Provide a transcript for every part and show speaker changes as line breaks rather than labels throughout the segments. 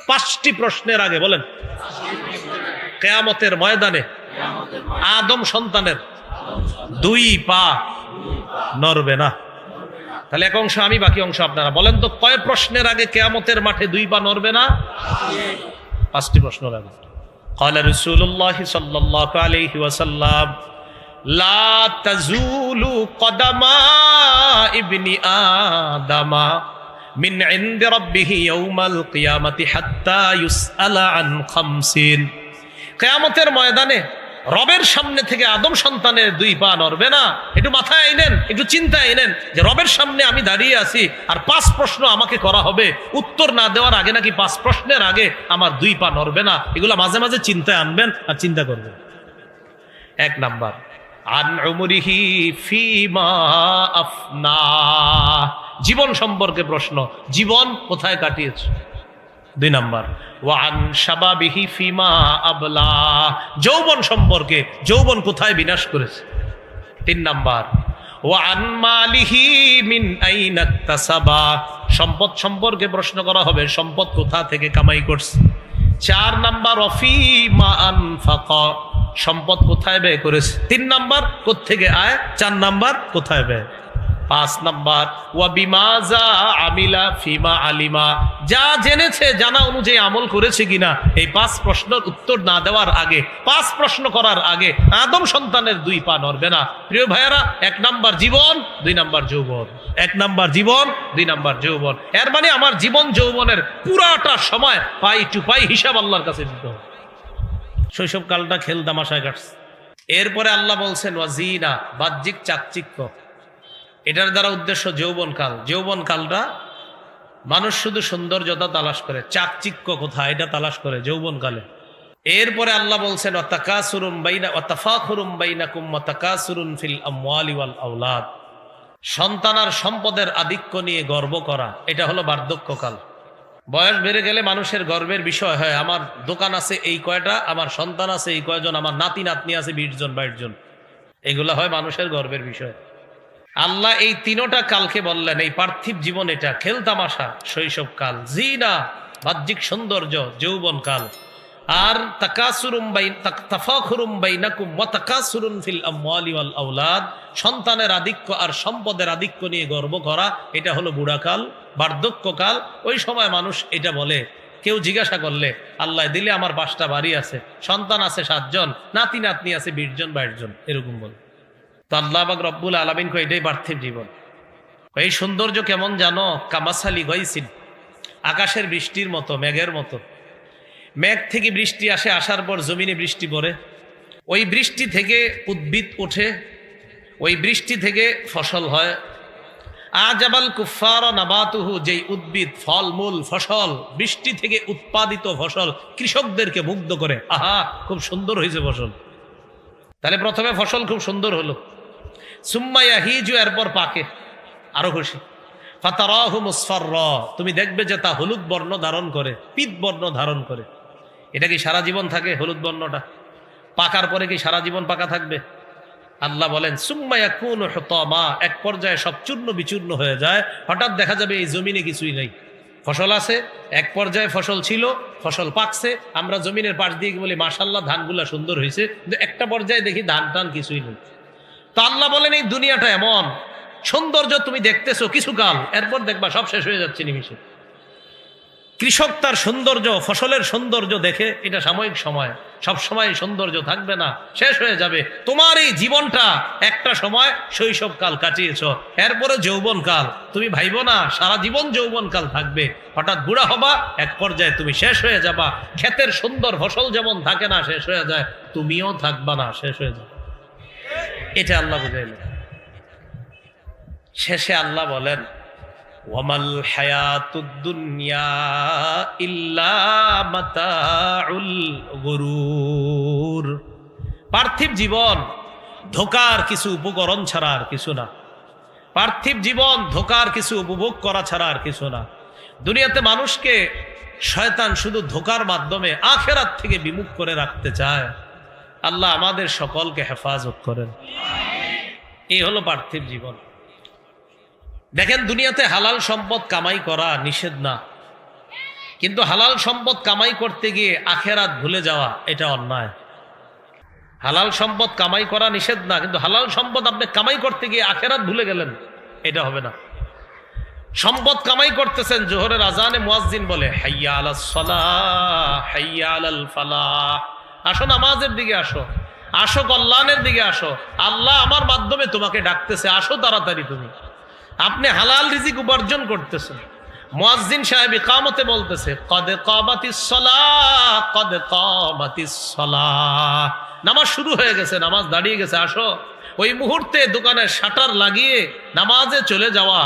5টি প্রশ্নের আগে বলেন কিয়ামতের ময়দানে আদম সন্তানের 2 পা নড়বে না। তাহলে এক অংশ আমি, বাকি অংশ আপনারা। বলেন তো কয় প্রশ্নের আগে কিয়ামতের মাঠে 2 পা নড়বে না? 5টি প্রশ্নের আগে। قال رسول الله صلى الله عليه وسلم لا تزول قدم ابن آدم من عند ربه يوم القيامة حتى يسأل عن 50। কিয়ামতের ময়দানে রবের সামনে থেকে আদম সন্তানের 2 পা নড়বে না। একটু মাথায় আইনেন, একটু চিন্তায় আইনেন যে রবের সামনে আমি দাঁড়িয়ে আছি আর 5 প্রশ্ন আমাকে করা হবে, উত্তর না দেওয়ার আগে নাকি 5 প্রশ্নের আগে আমার 2 পা নড়বে না। এগুলো মাঝে মাঝে চিন্তায় আনবেন আর চিন্তা করবেন। 1 নাম্বার, আন উমরিহি ফিমা আফনা, জীবন সম্পর্কে প্রশ্ন, জীবন কোথায় কাটিয়েছে। 2 নাম্বার, ওয়ান শাবাবিহি ফিমা আবলা, যৌবন সম্পর্কে, যৌবন কোথায় বিনাশ করেছে। 3 নাম্বার, ওয়ান মালিহি মিন আইনা ইকতাসাবা, সম্পদ সম্পর্কে প্রশ্ন করা হবে, সম্পদ কোথা থেকে কামাই করছে। 4 নাম্বার, ওয়াফিমা আনফাকা, সম্পদ কোথায় ব্যয় করেছে। 3 নাম্বার, কোত্থেকে আয়। 4 নাম্বার, কোথায় ব্যয়। 5 নাম্বার, ওয়া বিমাজা আমিলা ফিমা আলিমা, যা জেনেছে জানা অনুযায়ী আমল করেছে কিনা। এই 5 প্রশ্নের উত্তর না দেওয়ার আগে, 5 প্রশ্ন করার আগে আদম সন্তানের 2 পা নড়বে না। প্রিয় ভাইয়েরা, 1 নাম্বার জীবন, 2 নাম্বার যৌবন। 1 নাম্বার জীবন, 2 নাম্বার যৌবন। এর মানে আমার জীবন যৌবনের পুরাটা সময় পাই টু পাই হিসাব আল্লাহর কাছে দিতে হবে। শৈশবকালটা খেল তামাশায় কাটছে। এরপরে আল্লাহ বলছেন ওয়াজিনা, বাহ্যিক চাকচিক্য, এটার দ্বারা উদ্দেশ্য যৌবনকাল। যৌবনকালটা মানুষ শুধু সৌন্দর্যতা তালাশ করে, চাকচিক্য কোথায় এটা তালাশ করে যৌবনকালে। এরপরে আল্লাহ বলছেন ওয়াতাকাসুরুম বাইনা ওয়াতাফাখুরুম বাইনাকুম ওয়াতাকাসুরুন ফিল আমওয়ালি ওয়াল আওলাদ, সন্তান আর সম্পদের আধিক্য নিয়ে গর্ব করা, এটা হলো বার্ধক্যকাল। বয়স বেড়ে গেলে মানুষের গর্বের বিষয় হয়, আমার দোকান আছে এই কয়টা, আমার সন্তান আছে এই কয়জন, আমার নাতি নাতনি আছে 20 জন 22 জন, এগুলো হয় মানুষের গর্বের বিষয়। আল্লাহ এই 3টা কালকে বললেন এই পার্থিব জীবন এটা খেল তামাশা, শৈশবকাল, জিনা বাহ্যিক সৌন্দর্য, যৌবনকাল, আর তাকাসুরুম তাফাখুরুম বাইনাকুম ওয়া তাকাসুরুন ফিল আমওয়ালি ওয়াল আওলাদ, সন্তানের আধিক্য আর সম্পদের আধিক্য নিয়ে গর্ব করা, এটা হলো বুড়াকাল, বার্ধক্যকাল। ওই সময় মানুষ এটা বলে, কেউ জিজ্ঞাসা করলে আল্লাহ দিলে আমার 5টা বাড়ি আছে, সন্তান আছে 7 জন, নাতি নাতনি আছে 20 জন 22 জন, এরকম বলে। তো আল্লাহ পাক রব্বুল আলামিন কয় এটাই পার্থিব জীবন। এই সৌন্দর্য কেমন জানো, কামাসালি গাইসিন, আকাশের বৃষ্টির মতো, মেঘের মতো। মেঘ থেকে বৃষ্টি আসে, আসার পর জমিনে বৃষ্টি পড়ে, ওই বৃষ্টি থেকে উদ্ভিদ ওঠে, ওই বৃষ্টি থেকে ফসল হয়। আজাবাল কুফার নাবাতুহু, যেই উদ্ভিদ, ফলমূল, ফসল, বৃষ্টি থেকে উৎপাদিত ফসল কৃষকদেরকে মুগ্ধ করে। আহা, খুব সুন্দর হয়েছে ফসল। তাহলে প্রথমে ফসল খুব সুন্দর হলো, সুম্মা ইয়াহিজু, এরপর পাকে, আরো খুশি। ফাতারাহু মুসফাররা, তুমি দেখবে যে তা হলুদ বর্ণ ধারণ করে, পিত বর্ণ ধারণ করে। এটা কি সারা জীবন থাকে হলুদ বর্ণটা? পাকার পরে কি সারা জীবন পাকা থাকবে? আল্লাহ বলেন সুম্মা ইয়াকুনু হুতামা, এক পর্যায়ে সব চূর্ণ বিচূর্ণ হয়ে যায়। হঠাৎ দেখা যাবে এই জমিনে কিছুই নেই, ফসল আছে, এক পর্যায়ে ফসল ছিল, ফসল পাকছে, আমরা জমিনের পাশ দিয়ে বলি মাশাআল্লাহ ধানগুলা সুন্দর হয়েছে, কিন্তু একটা পর্যায়ে দেখি ধান টান কিছুই নেই। তো আল্লাহ বলেন এই দুনিয়াটা এমন, সৌন্দর্য তুমি দেখতেছো কিছুকাল, এরপর দেখবা সব শেষ হয়ে যাচ্ছে নিমিষে। কৃষক তার সৌন্দর্য, ফসলের সৌন্দর্য দেখে, এটা সাময়িক সময়, সব সময় সৌন্দর্য থাকবে না, শেষ হয়ে যাবে। তোমার এই জীবনটা একটা সময় শৈশবকাল কাটিয়েছো, এরপরে যৌবনকাল, তুমি ভাইবো না সারা জীবন যৌবনকাল থাকবে। হঠাৎ বুড়া হবা, এক পর্যায়ে তুমি শেষ হয়ে যাবা। ক্ষেতের সুন্দর ফসল যেমন থাকে না, শেষ হয়ে যায়, তুমিও থাকবা না, শেষ হয়ে যাবে। এটা আল্লাহ বুঝাইলেন। শেষে আল্লাহ বলেন ওয়ামাল হায়াতুদ দুনিয়া ইল্লা মাতাউল গুরুর, পার্থিব জীবন ধোকার কিছু উপকরণ ছাড়া আর কিছু না। পার্থিব জীবন ধোকার কিছু উপভোগ করা ছাড়া আর কিছু না। দুনিয়াতে মানুষকে শয়তান শুধু ধোকার মাধ্যমে আখিরাত থেকে বিমুখ করে রাখতে চায়। আল্লাহ আমাদের সকলকে হেফাজত করেন। এই হলো পার্থিব জীবন। দেখেন দুনিয়াতে হালাল সম্পদ কামাই করা নিষেধ না, কিন্তু হালাল সম্পদ কামাই করতে গিয়ে আখেরাত ভুলে যাওয়া এটা অন্যায়। হালাল সম্পদ কামাই করা নিষেধ না, কিন্তু হালাল সম্পদ আপনি কামাই করতে গিয়ে আখেরাত ভুলে গেলেন, এটা হবে না। সম্পদ কামাই করতেছেন, জোহরের আজানে মুয়াজ্জিন বলে হাইয়া আলাস সালাহ হাইয়া আলাল ফালাহ, আসো নামাজের দিকে আসো, আসো কল্যাণের দিকে আসো, আল্লাহ আমার মাধ্যমে তোমাকে ডাকতেছে, আসো তাড়াতাড়ি তুমি। আপনি হালাল রিজিক উপার্জন করতেছেন, মুয়াজ্জিন সাহেব ইকামতে বলতেছে কদ কামাতিস সালাহ কদ কামাতিস সালাহ, নামাজ শুরু হয়ে গেছে, নামাজ দাঁড়িয়ে গেছে, আসো। ওই মুহূর্তে দোকানের শাটার লাগিয়ে নামাজে চলে যাওয়া,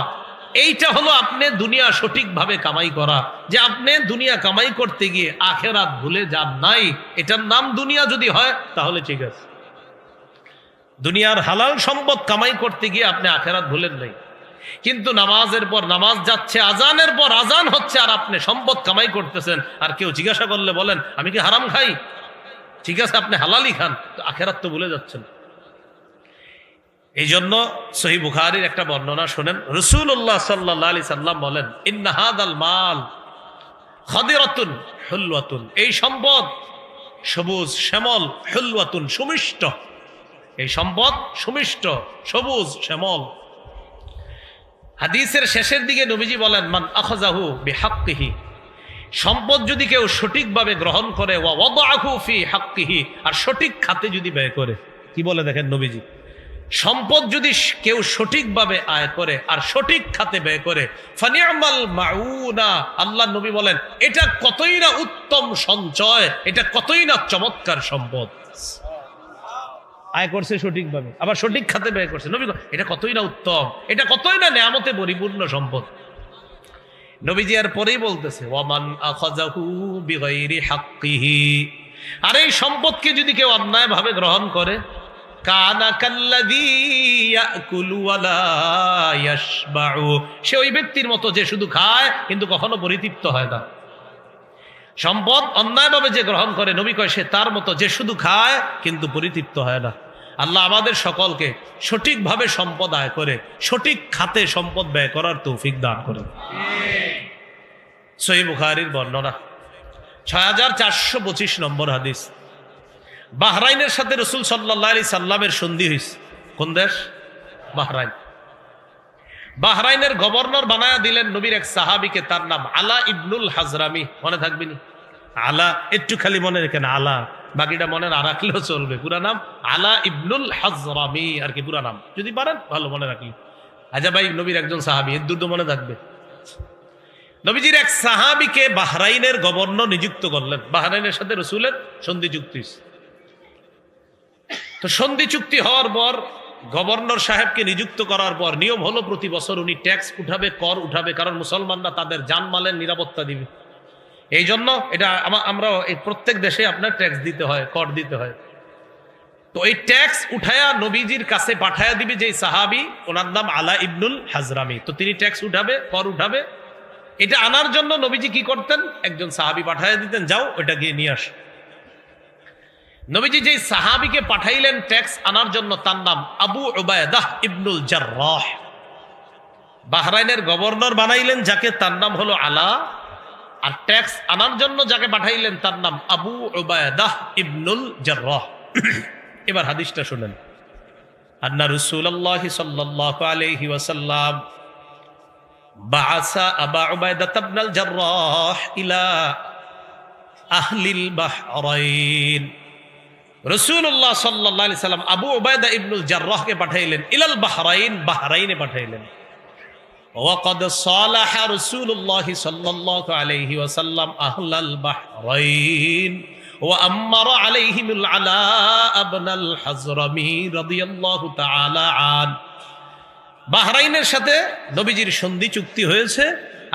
এইটা হলো আপনি দুনিয়া সঠিকভাবে কামাই করা। যে আপনি দুনিয়া কামাই করতে গিয়ে আখেরাত ভুলে যান নাই, এটার নাম দুনিয়া যদি হয় তাহলে ঠিক আছে। দুনিয়ার হালাল সম্পদ কামাই করতে গিয়ে আপনি আখেরাত ভুলেন নাই, কিন্তু নামাজের পর নামাজ যাচ্ছে, আজানের পর আজান হচ্ছে, আর আপনি সম্পদ কামাই করতেছেন। আর কেউ জিজ্ঞাসা করলে বলেন আমি কি হারাম খাই? ঠিক আছে, আপনি হালালই খান, তো আখেরাত তো ভুলে যাচ্ছেন। এই জন্য সহিহ বুখারীর একটা বর্ণনা শোনেন, রাসূলুল্লাহ সাল্লাল্লাহু আলাইহি সাল্লাম বলেন ইন্না হাদাল মাল খাদিরাতুন হুলওয়াতুন, এই সম্পদ সবুজ শ্যামল, হুলওয়াতুন সুমিষ্ট, এই সম্পদ সুমিষ্ট সবুজ শ্যামল। হাদিসের শেষের দিকে নবীজি বলেন মান আখাযাহু বিহাক্কিহি, সম্পদ যদি কেউ সঠিকভাবে গ্রহণ করে, ওয়া ওয়াদাআহু ফি হাক্কিহি, আর সঠিক খাতে যদি ব্যয় করে। কি বলে দেখেন নবীজি, সম্পদ যদি কেউ সঠিকভাবে আয় করে আর সঠিক খাতে ব্যয় করে, ফানি'মাল মাউনা, আল্লাহ নবী বলেন এটা কতই না উত্তম সঞ্চয়, এটা কতই না চমৎকার সম্পদ। আয় করছে সঠিকভাবে, আবার সঠিক খাতে ব্যয় করছে, নবী এটা কতই না উত্তম, এটা কতই না নেয়ামতে পরিপূর্ণ সম্পদ। নবীজি আর পরেই বলতেছে ওয়ামান আখাযাহু বিগাইরি হাক্কিহি, আর এই সম্পদকে যদি কেউ অন্যায়ভাবে গ্রহণ করে, কানা কাল্লাযী ইয়াকুলু ওয়া লা ইয়াশবাউ, সে ওই ব্যক্তির মতো যে শুধু খায় কিন্তু কখনো পরিতৃপ্ত হয় না। সম্পদ অন্যায়ভাবে যে গ্রহণ করে, নবী কয় সে তার মতো যে শুধু খায় কিন্তু পরিতৃপ্ত হয় না। আল্লাহ আমাদের সকলকে সঠিকভাবে সম্পদ আয় করে সঠিক খাতে সম্পদ ব্যয় করার তৌফিক দান করেন। সহিহ বুখারীর বর্ণনা 6425 নম্বর হাদিস। বাহরাইনের সাথে রাসূল সাল্লাল্লাহু আলাইহি সাল্লামের সন্ধি হয়েছে। কোন দেশ? বাহরাইন। বাহরাইনের গভর্নর বানায়া দিলেন নবীর এক সাহাবীকে, তার নাম আলা ইবনুল হাজরামি। মনে থাকবে নি? আলা, একটু খালি মনে রেখেন আলা, বাকিটা মনে না রাখলেও চলবে। পুরা নাম আলা ইবনুল হাজরামি, আর কি পুরা নাম যদি পারেন ভালো মনে রাখলেন। আচ্ছা ভাই, নবীর একজন সাহাবী, এর দুটো মনে থাকবে। নবীজির এক সাহাবীকে বাহরাইনের গভর্নর নিযুক্ত করলেন। বাহরাইনের সাথে রাসূলের সন্ধি চুক্তি। তো সন্ধি চুক্তি হওয়ার পর গভর্নর সাহেবকে নিযুক্ত করার পর নিয়ম হলো প্রতি বছর উনি ট্যাক্স উঠাবে, কর উঠাবে, কারণ মুসলমানরা তাদের জানমালের নিরাপত্তা দিবে। এই জন্য এটা আমরা এই প্রত্যেক দেশে আপনার ট্যাক্স দিতে হয়, কর দিতে হয়। তো এই ট্যাক্স উঠায়া নবীজির কাছে পাঠায়া দিবে যেই সাহাবী, ওনার নাম আলা ইবনুল হাজরামি। তো তিনি ট্যাক্স উঠাবে, কর উঠাবে। এটা আনার জন্য নবীজি কি করতেন, একজন সাহাবী পাঠায়া দিতেন, যাও ওটা গিয়ে নিয়ে আস। নবীজি যেই সাহাবীকে পাঠাইলেন ট্যাক্স আনার জন্য, তার নাম আবু উবায়দাহ ইবনুল জাররাহ। বাহরাইনের গভর্নর বানাইলেন যাকে, তার নাম হলো আলা। আর ট্যাক্স আনার জন্য যাকে পাঠাইলেন তার নাম আবু উবায়দাহ ইবনুল জাররাহ। এবার হাদিসটা শুনেন। আন্না রাসূলুল্লাহ সাল্লাল্লাহু আলাইহি ওয়াসাল্লাম বাআসা আবু উবায়দাহ ইবনুল জাররাহ ইলা আহলিল বাহরাইন। রাসূলুল্লাহ সাল্লাল্লাহু আলাইহি সাল্লাম আবু উবায়দা ইবনুল জাররাহকে পাঠাইলেন ইলাল বাহরাইন, বাহরাইনে পাঠাইলেন। ওয়াকাদ সালাহা রাসূলুল্লাহ সাল্লাল্লাহু আলাইহি ওয়াসাল্লাম আহলাল বাহরাইন ওয়া আমারা আলাইহিমুল আলা ইবনুল হাজরামি রাদিয়াল্লাহু তাআলা আন। বাহরাইনের সাথে নবীজির সন্ধি চুক্তি হয়েছে,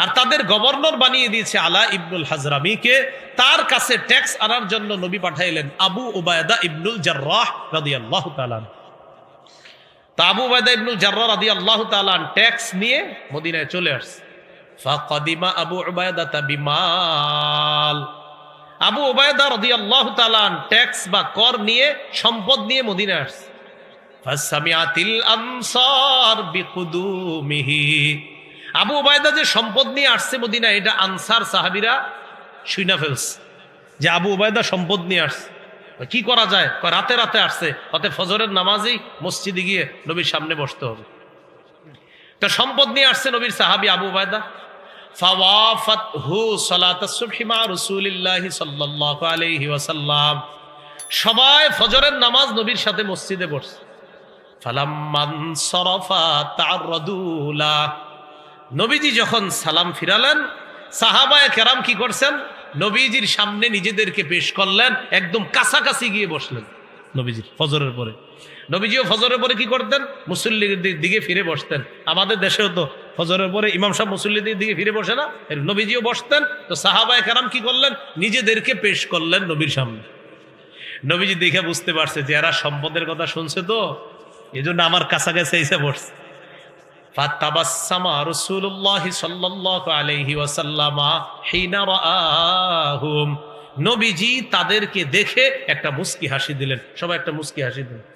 আর তাদের গভর্নর বানিয়ে দিয়েছে আলা ইবনুল হাজরামিকে। তার কাছে ট্যাক্স আনার জন্য নবী পাঠাইলেন আবু উবায়দা ইবনুল জাররাহ রাদিয়াল্লাহু তাআলা। তা আবু উবায়দা ইবনুল জাররাহ রাদিয়াল্লাহু তাআলা ট্যাক্স নিয়ে মদিনায় চলে আসছে। ফাকাদিমা আবু উবায়দা বিমাল। আবু উবায়দা রাদিয়াল্লাহু তাআলা ট্যাক্স বা কর নিয়ে, সম্পদ নিয়ে মদিনায় আসছে। ফাসামিআতিল আনসার বিকুদুমিহি। আবু উবায়দা যে সম্পদ নিয়ে আসছে মদিনায়, এটা আনসার সাহাবীরা শুইনা ফেলছে যে আবু উবায়দা সম্পদ নিয়ে আসছে। কি করা যায়? রাতে রাতে আসছে, অতে ফজরের নামাজেই মসজিদে গিয়ে নবীর সামনে বসতে হবে। তো সম্পদ নিয়ে আসছে নবীর সাহাবী আবু উবায়দা। ফাওয়াফাতহু সালাতাস সুবহি মা রাসূলিল্লাহি সাল্লাল্লাহু আলাইহি ওয়াসাল্লাম। সবাই ফজরের নামাজ নবীর সাথে মসজিদে পড়ছে। ফালাম্মান সারাফা তা'আররাদুলা, নবীজি যখন সালাম ফিরালেন, সাহাবায়ে কেরাম কি করছেন? নবীজির সামনে নিজেদেরকে পেশ করলেন, একদম কাছাকাছি গিয়ে বসলেন নবীজির ফজরের পরে। নবীজিও ফজরের পরে কি করতেন? মুসল্লিদের দিকে ফিরে বসতেন। আমাদের দেশেও তো ফজরের পরে ইমাম সাহেব মুসল্লিদের দিকে ফিরে বসে না, নবীজিও বসতেন। তো সাহাবায়ে কেরাম কি করলেন? নিজেদেরকে পেশ করলেন নবীর সামনে। নবীজি দেখে বুঝতে পারছে যে এরা সম্পদের কথা শুনছে, তো এই জন্য আমার কাছাকাছি এসে বসছে। ফাতাবাসসামা রাসূলুল্লাহি সাল্লাল্লাহু আলাইহি ওয়াসাল্লাম হিনা রাআহুম, নবীজি তাদেরকে দেখে একটা মুস্কি হাসি দিলেন। সবাই একটা মুস্কি হাসি দিলেন।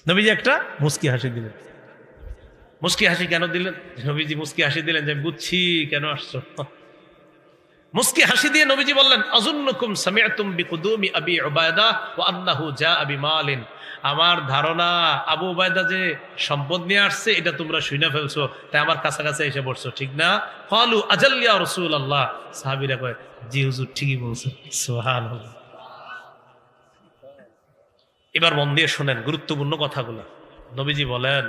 নবীজি একটা মুস্কি হাসি দিলেন। মুস্কি হাসি কেন দিলেন? নবীজি মুস্কি হাসি দিলেন যে আমি বুঝছি কেন আসছো। মুস্কি হাসি দিয়ে নবীজি বললেন, আযুন্নুকুম সামি'তুম বিকুদুমি আবি উবায়দা ওয়া আন্নাহু জাআ বিমালিন, আমার ধারণা আবু উবায়দা যে সম্পদ নিয়ে আসছে এটা তোমরা শুনে ফেলছো, তাই আমার কাছাকাছি এসে পড়ছো, ঠিক না? ক্বালু আজাল ইয়া রাসূলুল্লাহ, সাহাবীরা কয় জি হুজুর ঠিকই বলছেন। সুবহানাল্লাহ। এবার মন দিয়ে শুনেন গুরুত্বপূর্ণ কথাগুলো। নবীজি বলেন,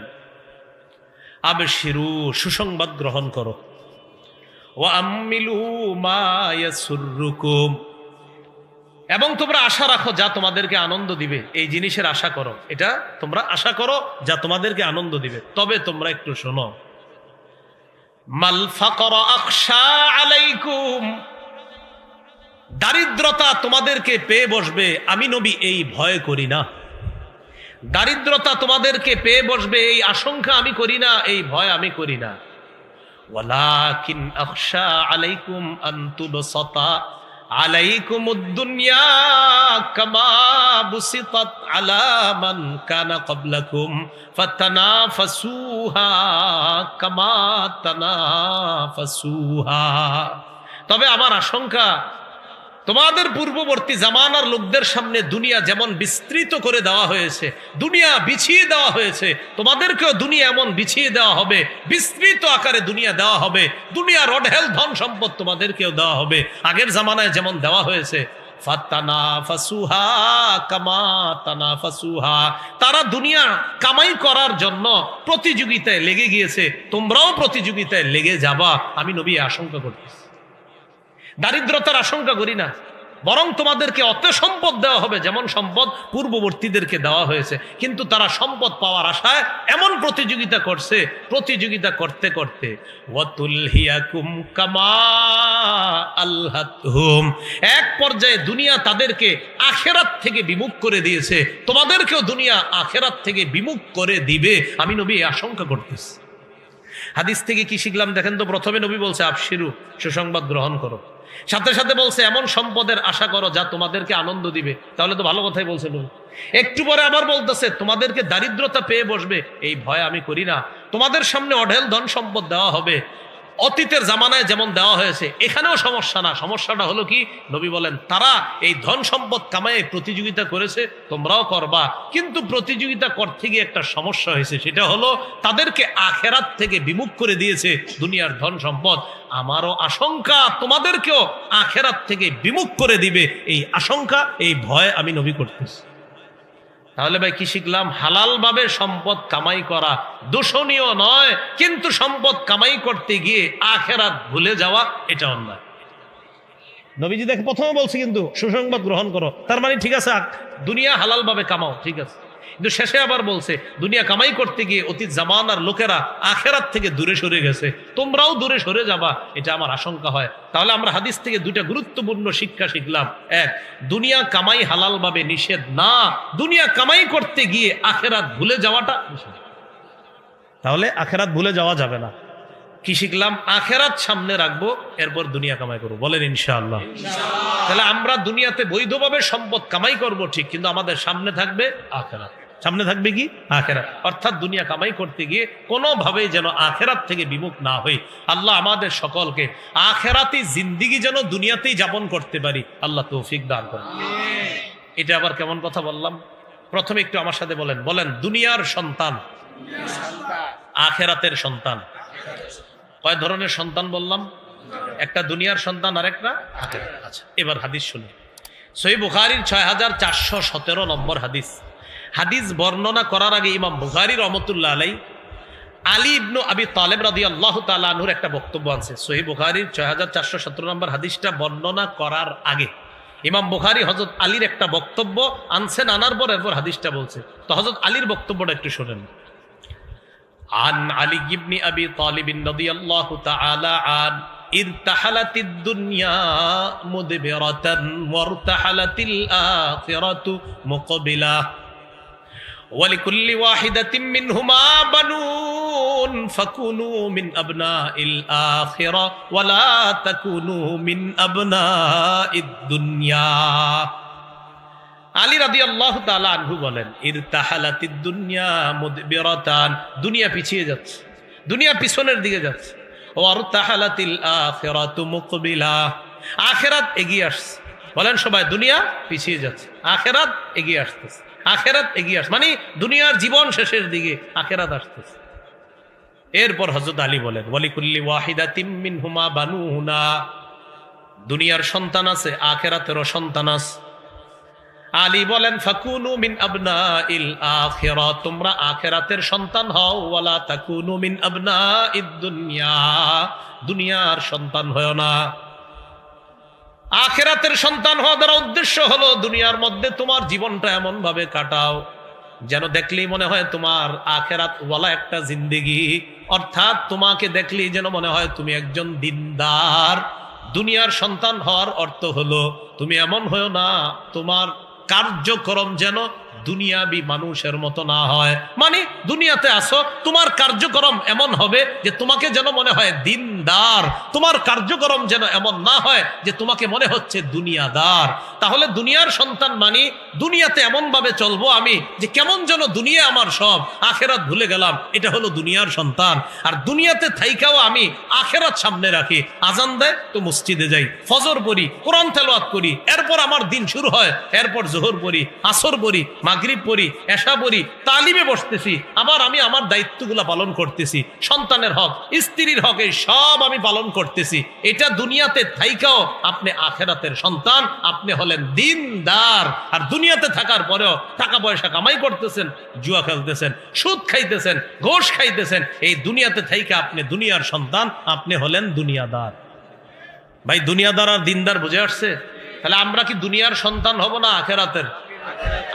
আবশিরু, সুসংবাদ গ্রহণ করো, ওয়া আমিলু মা ইয়াসুররুকুম, এবং তোমরা আশা রাখো যা তোমাদেরকে আনন্দ দিবে। এই জিনিসের আশা করো, এটা তোমরা আশা করো যা তোমাদেরকে আনন্দ দিবে। তবে তোমরা একটু শোনো, মাল ফাকরা আখশা আলাইকুম, দারিদ্রতা তোমাদেরকে পেয়ে বসবে, আমি নবী এই ভয় করি না। দারিদ্রতা তোমাদেরকে পেয়ে বসবে এই আশঙ্কা আমি করি না, এই ভয় আমি করি না। ওয়ালাকিন আখশা আলাইকুম আন তুবসাতা আলাইকুমুদ দুনিয়া কামা বুসিতাত আলা মান কানা ক্বাবলাকুম ফাতানাফাসুহা কামা তানাফাসুহা। তবে আমার আশঙ্কা, তোমাদের পূর্ববর্তী জামানার লোকদের সামনে দুনিয়া যেমন বিস্তৃত করে দেওয়া হয়েছে, দুনিয়া বিছিয়ে দেওয়া হয়েছে, তোমাদেরকেও দুনিয়া এমন বিছিয়ে দেওয়া হবে, বিস্তৃত আকারে দুনিয়া দেওয়া হবে। দুনিয়ার অঢেল ধন সম্পদ তোমাদেরকেও দেওয়া হবে, আগের জামানায় যেমন দেওয়া হয়েছে। ফাতানাফাসুহা কামা তানাফাসুহা, তারা দুনিয়া কামাই করার জন্য প্রতিযোগিতায় লেগে গিয়েছে, তোমরাও প্রতিযোগিতায় লেগে যাবা, আমি নবী আশঙ্কা করতেছি। দারিদ্রতার আশঙ্কা করি না, বরং তোমাদেরকে অত সম্পদ দেওয়া হবে যেমন সম্পদ পূর্ববর্তীদেরকে দেওয়া হয়েছে। কিন্তু তারা সম্পদ পাওয়ার আশায় এমন প্রতিযোগিতা করছে, প্রতিযোগিতা করতে করতে ওয়াতুলহিয়াকুম কামা আলহাতহুম, এক পর্যায়ে দুনিয়া তাদেরকে আখিরাত থেকে বিমুখ করে দিয়েছে, তোমাদেরকেও দুনিয়া আখিরাত থেকে বিমুখ করে দিবে, আমি নবী আশঙ্কা করতেছি। হাদিস থেকে কি শিখলাম দেখেন তো? প্রথমে নবী বলছে আবশিরু, সুসংবাদ গ্রহণ করো, সাথে সাথে বলছে এমন সম্পদের আশা করো যা তোমাদেরকে আনন্দ দিবে। তাহলে তো ভালো কথাই বলছে নবী। একটু পরে আবার বলতেছে তোমাদেরকে দারিদ্রতা পেয়ে বসবে, এই ভয় আমি করি না। তোমাদের সামনে অঢেল ধন সম্পদ দেওয়া হবে, অতীতের জামানায় যেমন দেওয়া হয়েছে, এখানেও সমস্যা না। সমস্যাটা হলো কি? নবী বলেন তারা এই ধন সম্পদ কামায় প্রতিযোগিতা করেছে, তোমরাও করবা, কিন্তু প্রতিযোগিতা করতে গিয়ে একটা সমস্যা হয়েছে, সেটা হলো তাদেরকে আখেরাত থেকে বিমুখ করে দিয়েছে দুনিয়ার ধন সম্পদ। আমারও আশঙ্কা তোমাদেরকেও আখেরাত থেকে বিমুখ করে দিবে, এই আশঙ্কা, এই ভয় আমি নবী করতেছি। তাহলে ভাই কি শিখলাম? হালাল ভাবে সম্পদ কামাই করা দূষণীয় নয়, কিন্তু সম্পদ কামাই করতে গিয়ে আখেরাত ভুলে যাওয়া এটা অন্যায়। নবীজি দেখে প্রথমে বলছে কিন্তু সুসংবাদ গ্রহণ করো, তার মানে ঠিক আছে দুনিয়া হালাল ভাবে কামাও, ঠিক আছে, কিন্তু শেষে আবার বলছে দুনিয়া কামাই করতে গিয়ে অতীত জামানার লোকেরা আখেরাত থেকে দূরে সরে গেছে, তোমরাও দূরে সরে যাবা, এটা আমার আশঙ্কা হয়। তাহলে আমরা হাদিস থেকে দুইটা গুরুত্বপূর্ণ শিক্ষা শিখলাম। এক, দুনিয়া কামাই হালাল ভাবে নিষেধ না, দুনিয়া কামাই করতে গিয়ে আখেরাত ভুলে যাওয়াটা নিষেধ। তাহলে আখেরাত ভুলে যাওয়া যাবে না। কি শিখলাম? আখেরাত সামনে রাখবো, এরপর দুনিয়া কামাই করবো। বলেন ইনশাআল্লাহ। তাহলে আমরা দুনিয়াতে বৈধভাবে সম্পদ কামাই করব ঠিক, কিন্তু আমাদের সামনে থাকবে আখেরাত। সামনে থাকবে কি? আখেরাত। অর্থাৎ দুনিয়া কামাই করতে গিয়ে কোনোভাবেই যেন আখেরাত থেকে বিমুখ না হই। আল্লাহ আমাদের সকলকে আখেরাতি জিন্দিগি যেন দুনিয়াতেই যাপন করতে পারি, আল্লাহ তৌফিক দান করেন। এটা আবার কেমন কথা বললাম? প্রথমে একটু আমার সাথে বলেন, বলেন দুনিয়ার সন্তান, আখেরাতের সন্তান। কয় ধরনের সন্তান বললাম? একটা দুনিয়ার সন্তান আর একটা আখেরাত। আচ্ছা, এবার হাদিস শুনি। সহিহ বুখারীর 6417 নম্বর হাদিস। হাদিস বর্ণনা করার আগে ইমাম বুখারী রহমতুল্লাহ আলাইহি আলী ইবনে আবি তালেব রাদিয়াল্লাহু তাআলা আনহুর একটা বক্তব্য আছে। সহিহ বুখারীর 6417 নম্বর হাদিসটা বর্ণনা করার আগে ইমাম বুখারী হযরত আলীর একটা বক্তব্য আনছেন, আনার পর এরপর হাদিসটা বলছে। তো হযরত আলীর বক্তব্যটা একটু শুনেন। আন আলী ইবনে আবি তালিব রাদিয়াল্লাহু তাআলা আন ইরতাহালাতিদ দুনিয়া মুদবিরাতান ওয়ারতাহালাতিল আখিরাতু মুকবিলা ولكل واحدة منهما بنون فكونوا من أبناء الآخرة ولا تكونوا من أبناء الدنيا। আলী রাদিয়াল্লাহু তাআলা আনহু বলেন, ইরতাহালাতিদ দুনিয়া মুদবিরাতান, দুনিয়া পিছিয়ে যাচ্ছে, দুনিয়া পিছনের দিকে যাচ্ছে। ওয়ারতাহালাতিল আখিরাতু মুকবিলা, আখিরাত এগিয়ে আসছে। বলেন সবাই, দুনিয়া পিছিয়ে যাচ্ছে, আখিরাত এগিয়ে আসতেছে। আখেরাত এগিয়ে আসছে মানে দুনিয়ার জীবন শেষের দিকে, আখেরাত আসতেছে। এরপর হযরত আলী বলেন, ওয়ালিকুল্লি ওয়াহিদাতিম মিনহুমা বানুনা, দুনিয়ার সন্তান আছে, আখেরাতেরও সন্তান আছে। আলী বলেন, ফাকুনু মিন আবনাইল আখিরা, তোমরা আখেরাতের সন্তান হও। ওয়ালা তাকুনু মিন আবনাইদ দুনিয়া, দুনিয়ার সন্তান হয় না। আখেরাতের সন্তান হওয়ার দ্বারা উদ্দেশ্য হলো দুনিয়ার মধ্যে তোমার জীবনটা এমন ভাবে কাটাও যেন দেখলেই মনে হয় তোমার আখেরাত ওয়ালা একটা জিন্দেগি। অর্থাৎ তোমাকে দেখলেই যেন মনে হয় তুমি একজন দিনদার। দুনিয়ার সন্তান হওয়ার অর্থ হলো তুমি এমন হও না তোমার কার্যক্রম যেন দুনিয়াবি মানুষের মতো না হয়। মানে দুনিয়াতে আসো, তোমার কার্যক্রম এমন হবে যে তোমাকে যেন মনে হয় দিনদার, তোমার কার্যক্রম যেন এমন না হয় যে তোমাকে মনে হচ্ছে দুনিয়াদার। তাহলে দুনিয়ার সন্তান মানে দুনিয়াতে এমন ভাবে চলবো আমি যে কেমন যেন দুনিয়া আমার সব, আখেরাত ভুলে গেলাম, এটা হলো দুনিয়ার সন্তান। আর দুনিয়াতে থাইকাও আমি আখেরাত সামনে রাখি। আজান দেয় তো মসজিদে যাই, ফজর পড়ি, কোরআন তেলাওয়াত করি, এরপর আমার দিন শুরু হয়, এরপর জোহর পড়ি, আসর পড়ি, মাগরিব পড়ি, এশা পড়ি, তালিমে বসতেছি, আবার আমি আমার দায়িত্বগুলো পালন করতেছি, সন্তানের হক, স্ত্রীর হক, এই সব আমি পালন করতেছি। এটা দুনিয়াতে থাইকাও আপনি আখেরাতের সন্তান, আপনি হলেন দিনদার। আর দুনিয়াতে থাকার পরেও টাকা পয়সা কামাই করতেছেন, জুয়া খেলতেছেন, সুদ খাইতেছেন, ঘোষ খাইতেছেন, এই দুনিয়াতে থাইকা আপনি দুনিয়ার সন্তান, আপনি হলেন দুনিয়াদার। ভাই দুনিয়াদার আর দিনদার বুঝে আসছে? তাহলে আমরা কি দুনিয়ার সন্তান হব না আখেরাতের?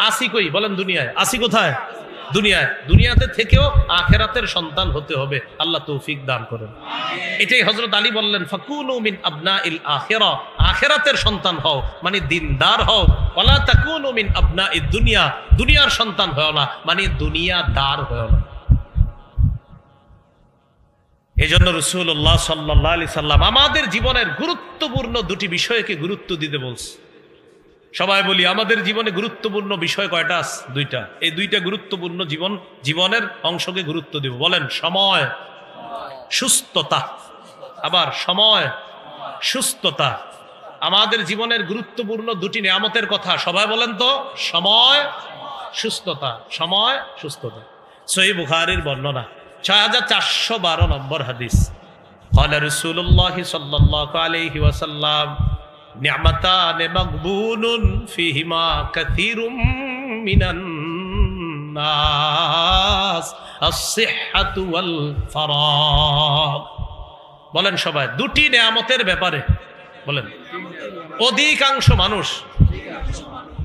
আসি কই বলেন? দুনিয়ায় আসি কোথায়? দুনিয়ায়। দুনিয়াতে থেকেও আখেরাতের সন্তান হতে হবে, আল্লাহ তৌফিক দান করেন। এটাই হযরত আলী বললেন, ফাকুনু মিন আবনাইল আখিরা, আখেরাতের সন্তান হও মানে দিনদার হও। ওয়ালা তাকুনু মিন আবনাইদ দুনিয়া, দুনিয়ার সন্তান হও না মানে দুনিয়াদার হও না। এজন্য রাসূলুল্লাহ সাল্লাল্লাহু আলাইহি সাল্লাম আমাদের জীবনের গুরুত্বপূর্ণ দুটি বিষয়কে গুরুত্ব দিতে বলছে। সবাই বলি আমাদের জীবনে গুরুত্বপূর্ণ বিষয় কয়টা আছে? দুইটা। এই দুইটা গুরুত্বপূর্ণ জীবনের অংশকে গুরুত্ব দেব। বলেন, সময়, সুস্থতা। আবার সময়, সুস্থতা। আমাদের জীবনের গুরুত্বপূর্ণ দুটি নিয়ামতের কথা সবাই বলেন তো। সময়, সুস্থতা। সময়, সুস্থতা। সহিহ বুখারীর বর্ণনা 6412 নম্বর হাদিস। ক্বালা রাসূলুল্লাহ সাল্লাল্লাহু আলাইহি ওয়াসাল্লাম, নি'মাতান মাগবুনুন ফীহিমা কাসীরুম মিনান নাস, আস-সিহহাতু ওয়াল ফারাগ। বলেন সবাই, দুটি নিয়ামতের ব্যাপারে বলেন। অধিকাংশ মানুষ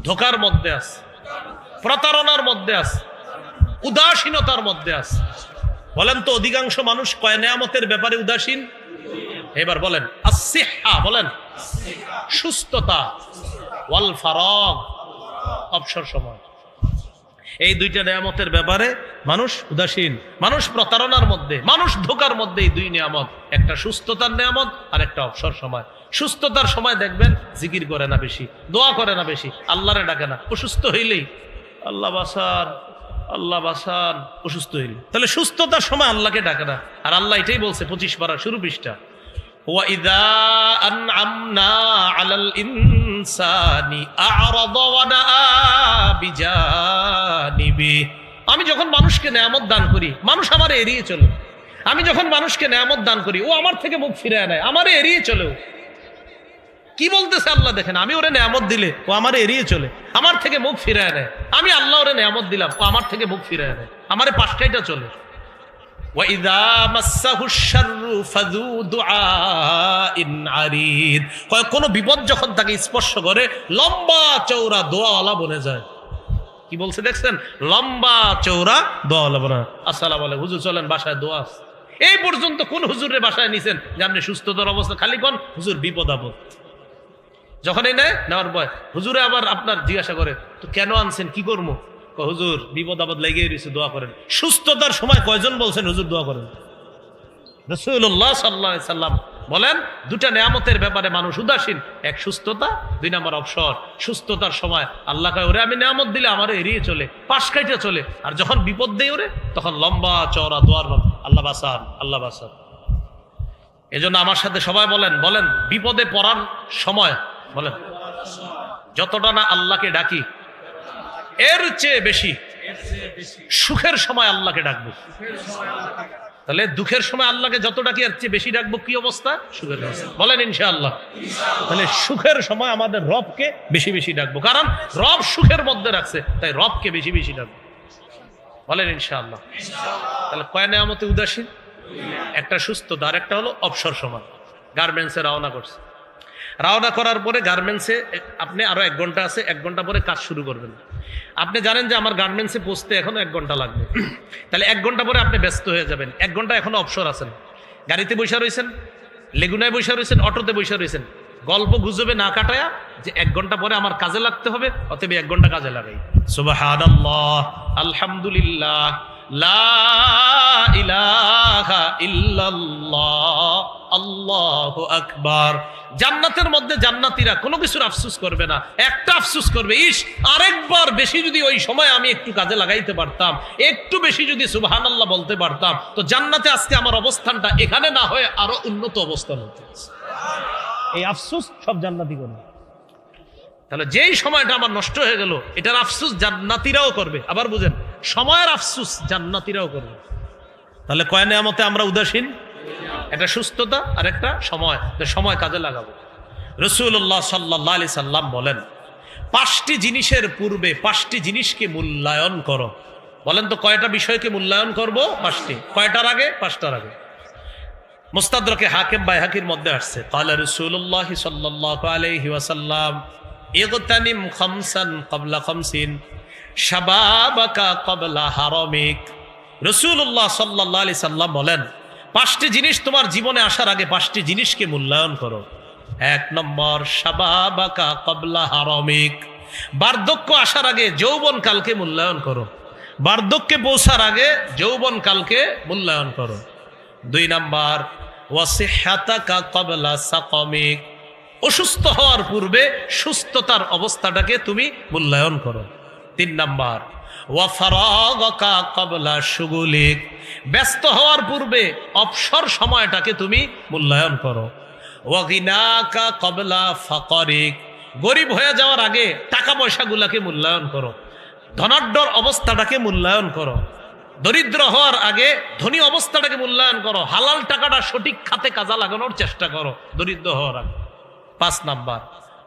ধোঁকার মধ্যে আছে, প্রতারণার মধ্যে আছে, উদাসীনতার মধ্যে আছে। বলেন তো অধিকাংশ মানুষ কয় নিয়ামতের ব্যাপারে উদাসীন? এবার বলেন আস-সিহহা, বলেন সুস্থতা, ওয়াল ফারাগ অবসর সময়। এই দুইটা নিয়ামতের ব্যাপারে মানুষ উদাসীন, মানুষ প্রতারণার মধ্যে, মানুষ ধোঁকার মধ্যে। এই দুই নিয়ামত, একটা সুস্থতার নিয়ামত আর একটা অবসর সময়। সুস্থতার সময় দেখবেন জিকির করে না বেশি, দোয়া করে না বেশি, আল্লাহরে ডাকে না। অসুস্থ হইলেই আল্লাহ বাসার, আল্লাহ বাসান, অসুস্থ হইল। তাহলে সুস্থতার সময় আল্লাহকে ডাকে না। আর আল্লাহ এটাই বলছে 25 পারা শুরু পৃষ্ঠা, ওয়া ইযা আনআমনা আলাল ইনসানি আ'রাদা ওয়া নাআ বিজানিবি। আমি যখন মানুষকে নেয়ামত দান করি, মানুষ আমারে এড়িয়ে চলে। আমি যখন মানুষকে নেয়ামত দান করি, ও আমার থেকে মুখ ফিরায় নেয়, আমারে এড়িয়ে চলে। কি বলতেছে আল্লাহ দেখেন, আমি ওরে নেয়ামত দিলে ও আমারে এড়িয়ে চলে, আমার থেকে মুখ ফিরায় নেয়। আমি আল্লাহ ওরে নেয়ামত দিলাম, ও আমার থেকে মুখ ফিরায় নেয়, আমারে পাশটাইটা চলে। ওয়া ইযা মাসসাহুশ শাররু ফাযু দুআইন আরিদ। কোন বিপদ যখন তাকে স্পর্শ করে লম্বা চওড়া দোয়াওয়ালা বনে যায়। কি বলছে দেখছেন, লম্বা চওড়া দোয়াওয়ালা বনে। আসসালামু আলাইকুম হুজুর, চলেন বাসায় দোয়া আছে। এই পর্যন্ত কোন হুজুরের বাসায় নিছেন যে আপনি সুস্থতার অবস্থা, খালি কোন হুজুর বিপদ আপদ। যখনই নেওয়ার পর হুজুরে আবার আপনার জিজ্ঞাসা করে, তো কেন আনছেন, কি করবো? হুজুর বিপদ আপদ লেগে রয়েছে, দোয়া করেন। সুস্থতার সময় কয়জন বলছেন হুজুর দোয়া করেন? রাসূলুল্লাহ সাল্লাল্লাহু আলাইহি সাল্লাম বলেন, দুটা নেয়ামতের ব্যাপারে মানুষ উদাসীন, এক সুস্থতা, 2 নম্বর অবসর। সুস্থতার সময় আল্লাহ কয় ওরে আমি নেয়ামত দিলে আমারে এড়িয়ে চলে, পাশ কাইটা চলে। আর যখন বিপদ দেয় ওরে, তখন লম্বা চওড়া দোয়ার নাম, আল্লাহ বাসান, আল্লাহ বাসান। এজন্য আমার সাথে সবাই বলেন, বলেন বিপদে পড়ার সময় বলেন, যতটা না আল্লাহকে ডাকি এর চেয়ে বেশি সুখের সময় আল্লাহকে ডাকবো। তাহলে দুঃখের সময় আল্লাহকে যত ডাকি এর চেয়ে বেশি ডাকবো, কি অবস্থা? সুখের অবস্থা। বলেন ইনশাআল্লাহ। তাহলে সুখের সময় আমাদের রবকে বেশি বেশি ডাকবো, কারণ রব সুখের মধ্যে রাখছে, তাই রবকে বেশি বেশি ডাকবো। বলেন ইনশাআল্লাহ। তাহলে কয় নেয়ামতে উদাসীন? একটা সুস্থতা, আর একটা হলো অবসর সময়। গার্মেন্টসে রওনা করছে, রওনা করার পরে গার্মেন্টসে আপনি আরো 1 ঘন্টা আছে, 1 ঘন্টা পরে কাজ শুরু করবেন। আপনি জানেন যে আমার গার্মেন্টসে পৌঁছতে এখনো 1 ঘন্টা লাগবে, তাহলে 1 ঘন্টা পরে আপনি ব্যস্ত হয়ে যাবেন। 1 ঘন্টা এখনো অবসর আছেন, গাড়িতে বসে রয়েছেন, লেগুনায় বসে রয়েছেন, অটোতে বসে রয়েছেন, গল্প গুজবে না কাটায়া যে 1 ঘন্টা পরে আমার কাজে লাগতে হবে, অতএব 1 ঘন্টা কাজে লাগাই। সুবহানাল্লাহ, আলহামদুলিল্লাহ, লা ইলাহা ইল্লাল্লাহ, আল্লাহু আকবার। জান্নাতের মধ্যে জান্নাতীরা কোনো কিছুর আফসোস করবে না, একটা আফসোস করবে, ইস আরেকবার বেশি যদি ওই সময় আমি একটু কাজে লাগাইতে পারতাম, একটু বেশি যদি সুবহানাল্লাহ বলতে পারতাম, তো জান্নাতে আজকে আমার অবস্থানটা এখানে না হয়ে আরো উন্নত অবস্থান হতো। এই আফসোস সব জান্নাতি করবে। তাহলে যেই সময়টা আমার নষ্ট হয়ে গেল, এটার আফসোস জান্নাতীরাও করবে। আবার বুঝেন, সময়ের আফসোস জান্নাতীরাও করবে। তাহলে কয় নেয়ামতে আমরা উদাসীন? একটা সুস্থতা আর একটা সময়, সময় কাজে লাগাবো। রাসূলুল্লাহ সাল্লাল্লাহু আলাইহি সাল্লাম বলেন, 5টি জিনিসের পূর্বে 5টি জিনিসকে মূল্যায়ন করো। বলেন তো কয়টা বিষয়কে মূল্যায়ন করব? 5টি। কয়টার আগে? 5টার আগে। মুস্তাদরাকে হাকিম বাইহাকির মধ্যে আসছে, ক্বালা রাসূলুল্লাহ সাল্লাল্লাহু আলাইহি ওয়াসাল্লাম, ইগতানিম খামসান ক্বাবলা খামসিন, শাবাবাকা ক্বাবলা হারামিক। রাসূলুল্লাহ সাল্লাল্লাহু আলাইহি সাল্লাম বলেন, 5টি জিনিস তোমার জীবনে আসার আগে 5টি জিনিসকে মূল্যায়ন করো। 1 নম্বর, শাবাবাকা ক্বাবলা হারামিক, বার্ধক্য আসার আগে যৌবন কালকে মূল্যায়ন করো। বার্ধক্যে পৌঁছার আগে যৌবন কালকে মূল্যায়ন করো। 2 নম্বর, ওয়াসিহ্হাতাকা ক্বাবলা সাকামিক, অসুস্থ হওয়ার পূর্বে সুস্থতার অবস্থাটাকে তুমি মূল্যায়ন করো। 3 নম্বর, ওয়াফারাগাকা ক্বাবলা শুগুলিক, ব্যস্ত হওয়ার পূর্বে অবসর সময়টাকে তুমি মূল্যায়ন করো। ওয়াগিনাকা ক্বাবলা ফাকরিক, গরিব হয়ে যাওয়ার আগে টাকা পয়সাগুলাকে মূল্যায়ন করো। ধনাঢ্যর অবস্থাটাকে মূল্যায়ন করো। দরিদ্র হওয়ার আগে ধনী অবস্থাটাকে মূল্যায়ন করো। হালাল টাকাটা সঠিক খাতে কাজে লাগানোর চেষ্টা করো দরিদ্র হওয়ার আগে। 5 নাম্বার,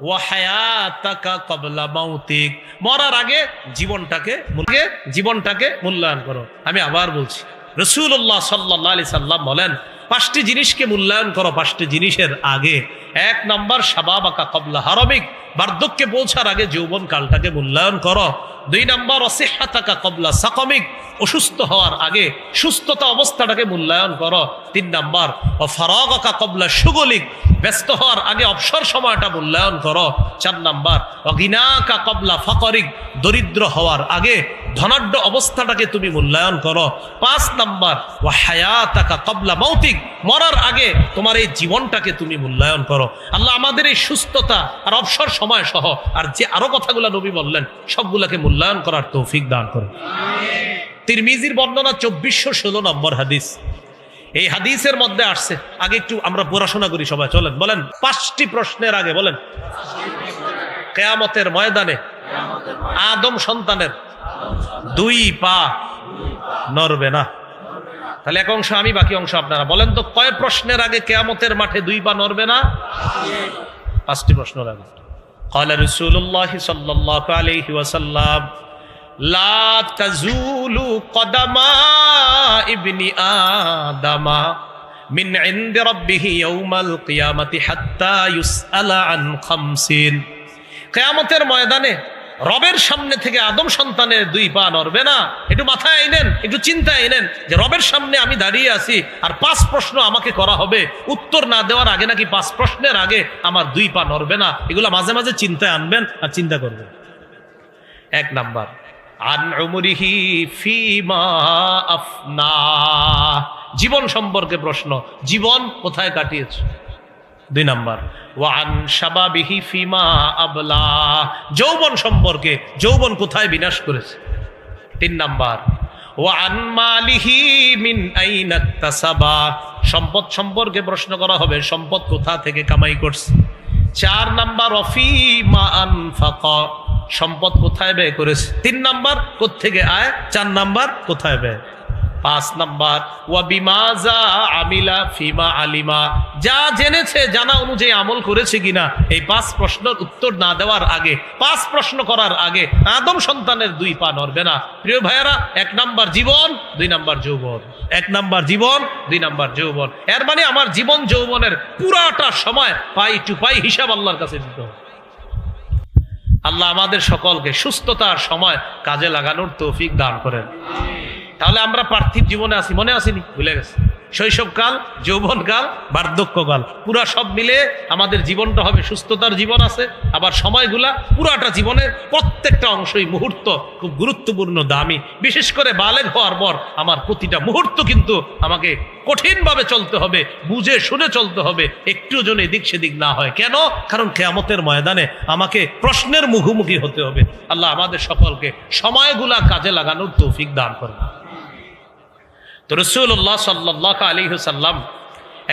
ওয়াহায়াতাকা ক্বাবলা মাউতিক, মরার আগে জীবনটাকে মূল্যায়ন করো। আমি আবার বলছি, রাসূলুল্লাহ সাল্লাল্লাহু আলাইহি সাল্লাম বলেন, 5টি জিনিসকে মূল্যায়ন করো 5টি জিনিসের আগে। 1 নম্বর, শাবাবাকা ক্বাবলা হারামিক, বার্ধক্যে পৌঁছার আগে যৌবন কালটাকে মূল্যায়ন করো। 2 নম্বর, ওয়াসিহ্হাতাকা ক্বাবলা সাকামিক, অসুস্থ হওয়ার আগে সুস্থতা অবস্থাটাকে মূল্যায়ন করো। 3 নম্বর, ওয়াফারাগাকা ক্বাবলা শুগুলিক, ব্যস্ত হওয়ার আগে অবসর সময়টা মূল্যায়ন করো। 4 নম্বর, ওয়াগিনাকা ক্বাবলা ফাকরিক, দরিদ্র হওয়ার আগে ধনাঢ্য অবস্থাটাকে তুমি মূল্যায়ন করো। 5 নম্বর, ওয়াহায়াতাকা ক্বাবলা মাউতিক, মরার আগে তোমার এই জীবনটাকে তুমি মূল্যায়ন করো। আল্লাহ আমাদের এই সুস্থতা আর অবসর সময় সহ আর যে আরো কথাগুলো নবী বললেন সবগুলোকে মূল্যায়ন করার তৌফিক দান করুন। তিরমিজির বর্ণনা 2416 নম্বর হাদিস। এই হাদিসের মধ্যে আসছে, আগে একটু আমরা পড়াশোনা করি সবাই, চলেন বলেন 5টি প্রশ্নের আগে বলেন, কিয়ামতের ময়দানে আদম সন্তানের 2 পা নড়বে না। তাহলে এক অংশ আমি, বাকি অংশ আপনারা। বলেন তো কয় প্রশ্নের আগে কিয়ামতের মাঠে 2 পা নড়বে না? 5টি প্রশ্নের আগে। قال رسول الله صلى الله عليه وسلم لا تزول قدم ابن آدم من عند ربه يوم القيامة حتى يسأل عن 50। কিয়ামতের ময়দানে রবের সামনে থেকে আদম সন্তানের 2 পা নড়বে না। একটু মাথায় আইনেন, একটু চিন্তায় আইনেন যে রবের সামনে আমি দাঁড়িয়ে আছি আর 5 প্রশ্ন আমাকে করা হবে, উত্তর না দেওয়ার আগে নাকি 5 প্রশ্নের আগে আমার 2 পা নড়বে না। এগুলো মাঝে মাঝে চিন্তায় আনবেন আর চিন্তা করবেন। 1 নাম্বার, আন উমরিহি ফিমা আফনা, জীবন সম্পর্কে প্রশ্ন, জীবন কোথায় কাটিয়েছে। 2 নাম্বার, ওয়ান শাবাবিহি ফিমা আবলা, যৌবন সম্পর্কে, যৌবন কোথায় বিনাশ করেছে। 3 নাম্বার, ওয়ান মালিহি মিন আইনা ইকতাসাবা, সম্পদ সম্পর্কে প্রশ্ন করা হবে, সম্পদ কোথা থেকে কামাই করছে। 4 নাম্বার, ওয়াফিমা আনফাকা, সম্পদ কোথায় ব্যয় করেছে। 3 নাম্বার, কোত্থেকে আয়। 4 নাম্বার, কোথায় ব্যয়। 5 নাম্বার, ওয়া বিমাজা আমিলা ফিমা আলিমা, যা জেনেছে জানা অনুযায়ী আমল করেছে কিনা। এই 5 প্রশ্নের উত্তর না দেওয়ার আগে, 5 প্রশ্ন করার আগে আদম সন্তানের 2 পা নড়বে না। প্রিয় ভাইয়েরা, 1 নাম্বার জীবন, 2 নাম্বার যৌবন। 1 নাম্বার জীবন, 2 নাম্বার যৌবন। এর মানে আমার জীবন যৌবনের পুরাটা সময় পাই টু পাই হিসাব আল্লাহর কাছে দিতে হবে। আল্লাহ আমাদের সকলকে সুস্থতার সময় কাজে লাগানোর তৌফিক দান করেন। তাহলে আমরা পার্থিব জীবনে আছি, মনে আসেনি, ভুলে গেছে। শৈশবকাল, যৌবনকাল, বার্ধক্যকাল, পুরা সব মিলে আমাদের জীবনটা হবে সুস্থতার জীবন আছে। আবার সময়গুলা পুরাটা জীবনের প্রত্যেকটা অংশই, মুহূর্ত খুব গুরুত্বপূর্ণ, দামি। বিশেষ করে বালেগ হওয়ার পর আমার প্রতিটা মুহূর্ত কিন্তু আমাকে কঠিনভাবে চলতে হবে, বুঝে শুনে চলতে হবে, একটু যেন এদিক সেদিক না হয়। কেন? কারণ কিয়ামতের ময়দানে আমাকে প্রশ্নের মুখোমুখি হতে হবে। আল্লাহ আমাদের সকলকে সময়গুলা কাজে লাগানোর তৌফিক দান করেন। তো রাসূলুল্লাহ সাল্লাল্লাহু আলাইহি ওয়াসাল্লাম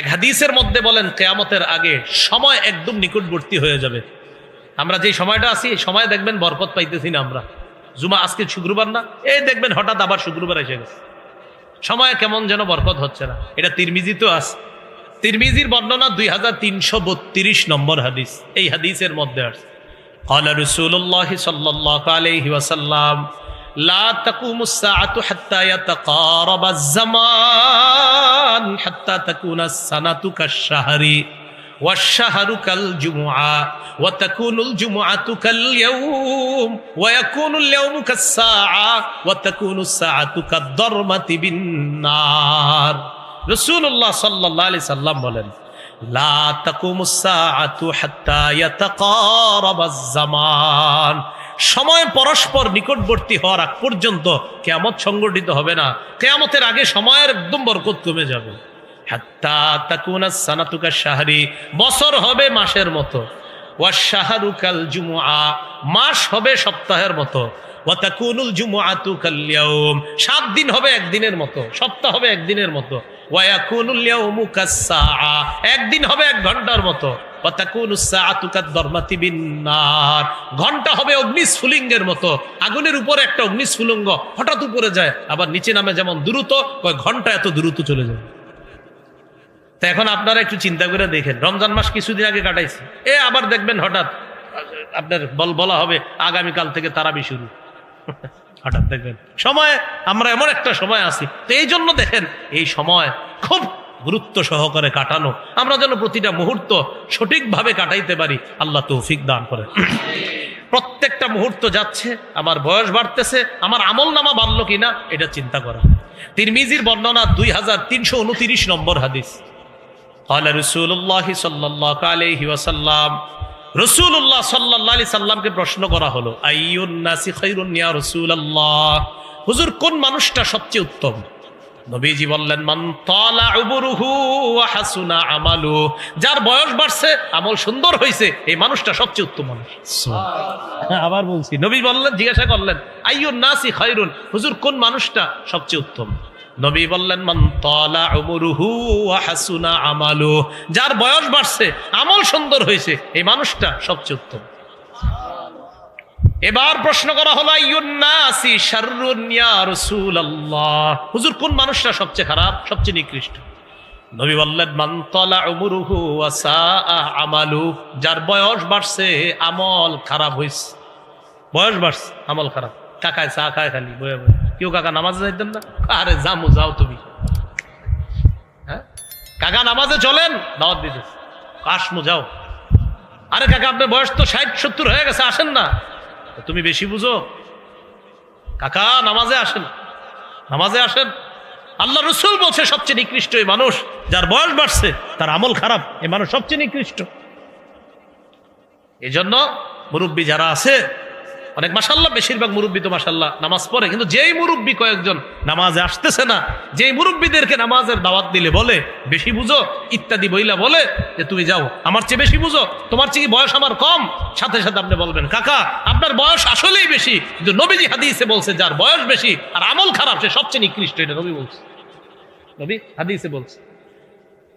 এক হাদিসের মধ্যে বলেন, কিয়ামতের আগে সময় একদম নিকটবর্তী হয়ে যাবে। আমরা যে সময়টা আছি, এই সময় দেখবেন বরকত পাইতেছি না আমরা। জুমা আজকে শুক্রবার না, এই দেখবেন হঠাৎ আবার শুক্রবার এসে গেছে, সময় কেমন যেন বরকত হচ্ছে না। এটা তিরমিজি তো আছে, তিরমিজির বর্ণনা 2332 নম্বর হাদিস। এই হাদিসের মধ্যে আছে, قال رسول الله صلى الله عليه وسلم لا تقوم الساعة حتى يتقارب الزمان حتى تكون السنة كالشهر والشهر كالجمعة وتكون الجمعة كاليوم ويكون اليوم كالساعة وتكون الساعة كالضرمة بالنار। رسول الله صلى الله عليه وسلم বলেন, لا تقوم الساعة حتى يتقارب الزمان, সময় পরস্পর নিকটবর্তী হওয়ার আগ পর্যন্ত কিয়ামত সংগঠিত হবে না। কিয়ামতের আগে সময়ের একদম বরকত কমে যাবে। হাত্তা তাকুনা সানাতু কাশ-শাহরি, বছর হবে মাসের মতো। ওয়াশ-শাহরু কাল-জুমআ, মাস হবে সপ্তাহের মতো। ওয়া তাকুনুল জুমআতু কাল-ইয়াওম, 7 দিন হবে একদিনের মতো, সপ্তাহ হবে একদিনের মতো। ওয়া ইয়াকুনুল ইয়াওমু কাস-সাআ, একদিন হবে 1 ঘন্টার মতো। ওয়া তাকুনুস সাআতু কাদ-দারমাতি বিন-নার, ঘন্টা হবে অগ্নিস্ফুলিঙ্গের মতো। আগুনের উপরে একটা অগ্নিস্ফুলিঙ্গ হঠাৎ উপরে যায়, আবার নিচে নামে যেমন দ্রুত, ওই ঘন্টা এত দ্রুত চলে যায়। তো এখন আপনারা একটু চিন্তা করে দেখেন, রমজান মাস কিছুদিন আগে কাটাইছে, আবার দেখবেন হঠাৎ আপনার বলা হবে আগামীকাল থেকে তারাবি শুরু। হঠাৎ দেখবেন সময়, আমরা এমন একটা সময় আছি। তো এই জন্য দেখেন, এই সময় খুব গুরুত্ব সহকারে কাটানো, আমরা যেন প্রতিটা মুহূর্ত সঠিকভাবে কাটাইতে পারি, আল্লাহ তৌফিক দান করেন। প্রত্যেকটা মুহূর্ত যাচ্ছে, আমার বয়স বাড়তেছে, আমার আমল নামা বাড়লো কিনা এটা চিন্তা করা। তিরমিজির বর্ণনা 2329 নম্বর হাদিস। قال رسول الله صلى الله عليه وسلم, রাসূলুল্লাহ সাল্লাল্লাহু আলাইহি সাল্লামকে প্রশ্ন করা হলো, আইয়ুন নাসি খায়রুন ইয়া রাসূলুল্লাহ, হুজুর কোন মানুষটা সবচেয়ে উত্তম? নবীজি বললেন, মান তালা উমরুহু ওয়া হাসুনা আমালু, যার বয়স বাড়ছে আমল সুন্দর হয়েছে এই মানুষটা সবচেয়ে উত্তম মানুষ। আবার বলছি, নবী বললেন, জিজ্ঞাসা করলেন আইয়ুন নাসি খায়রুন, হুজুর কোন মানুষটা সবচেয়ে উত্তম? নবী বললেন, মান তালা উমরুহু ওয়া হাসুনা আমালু, যার বয়স বাড়ছে আমল সুন্দর হয়েছে এই মানুষটা সবচেয়ে উত্তম। এবার প্রশ্ন করা হলো, আইয়ুন নাসি শাররুন ইয়া রাসূলুল্লাহ, হুজুর কোন মানুষটা সবচেয়ে খারাপ, সবচেয়ে নিকৃষ্ট? নবী বললেন, মান তালা উমরুহু ওয়া সাআ আমালু, যার বয়স বাড়ছে আমল খারাপ হইছে। বয়স বাড়ছে আমল খারাপ। কাকায় চা খায় খালি বয়ে বয়ে, কেউ কাকা নামাজে যাইতেন না? আরে জামু যাও তুমি, হ্যাঁ কাকা নামাজে চলেন, দাওয়াত দিতেছে, আসমু যাও। আরে কাকা আপনার বয়স তো 60-70 হয়ে গেছে, আসেন না। তুমি বেশি বুঝো, কাকা নামাজে আসেন, নামাজে আসেন। আল্লাহ রসুল বলছে সবচেয়ে নিকৃষ্ট এই মানুষ যার বয়স বাড়ছে, তার আমল খারাপ, এই মানুষ সবচেয়ে নিকৃষ্ট। এই জন্য মুরব্বী যারা আছে, অনেক মাশাআল্লাহ, বেশিরভাগ মুরব্বী তো মাশাআল্লাহ নামাজ পড়ে, কিন্তু যেই মুরব্বী কয়েকজন নামাজে আসতেছে না, যেই মুরব্বীদেরকে নামাজের দাওয়াত দিলে বলে বেশি বুঝো ইত্যাদি বইলা বলে যে তুমি যাও, আমার চেয়ে বেশি বুঝো, তোমার চেয়ে বয়স আমার কম, সাথে সাথে আপনি বলবেন কাকা আপনার বয়স আসলেই বেশি, কিন্তু নবীজি হাদিসে বলছে যার বয়স বেশি আর আমল খারাপ সে সবচেয়ে নিকৃষ্ট, এটা নবী বলছে, নবী হাদিসে বলছে।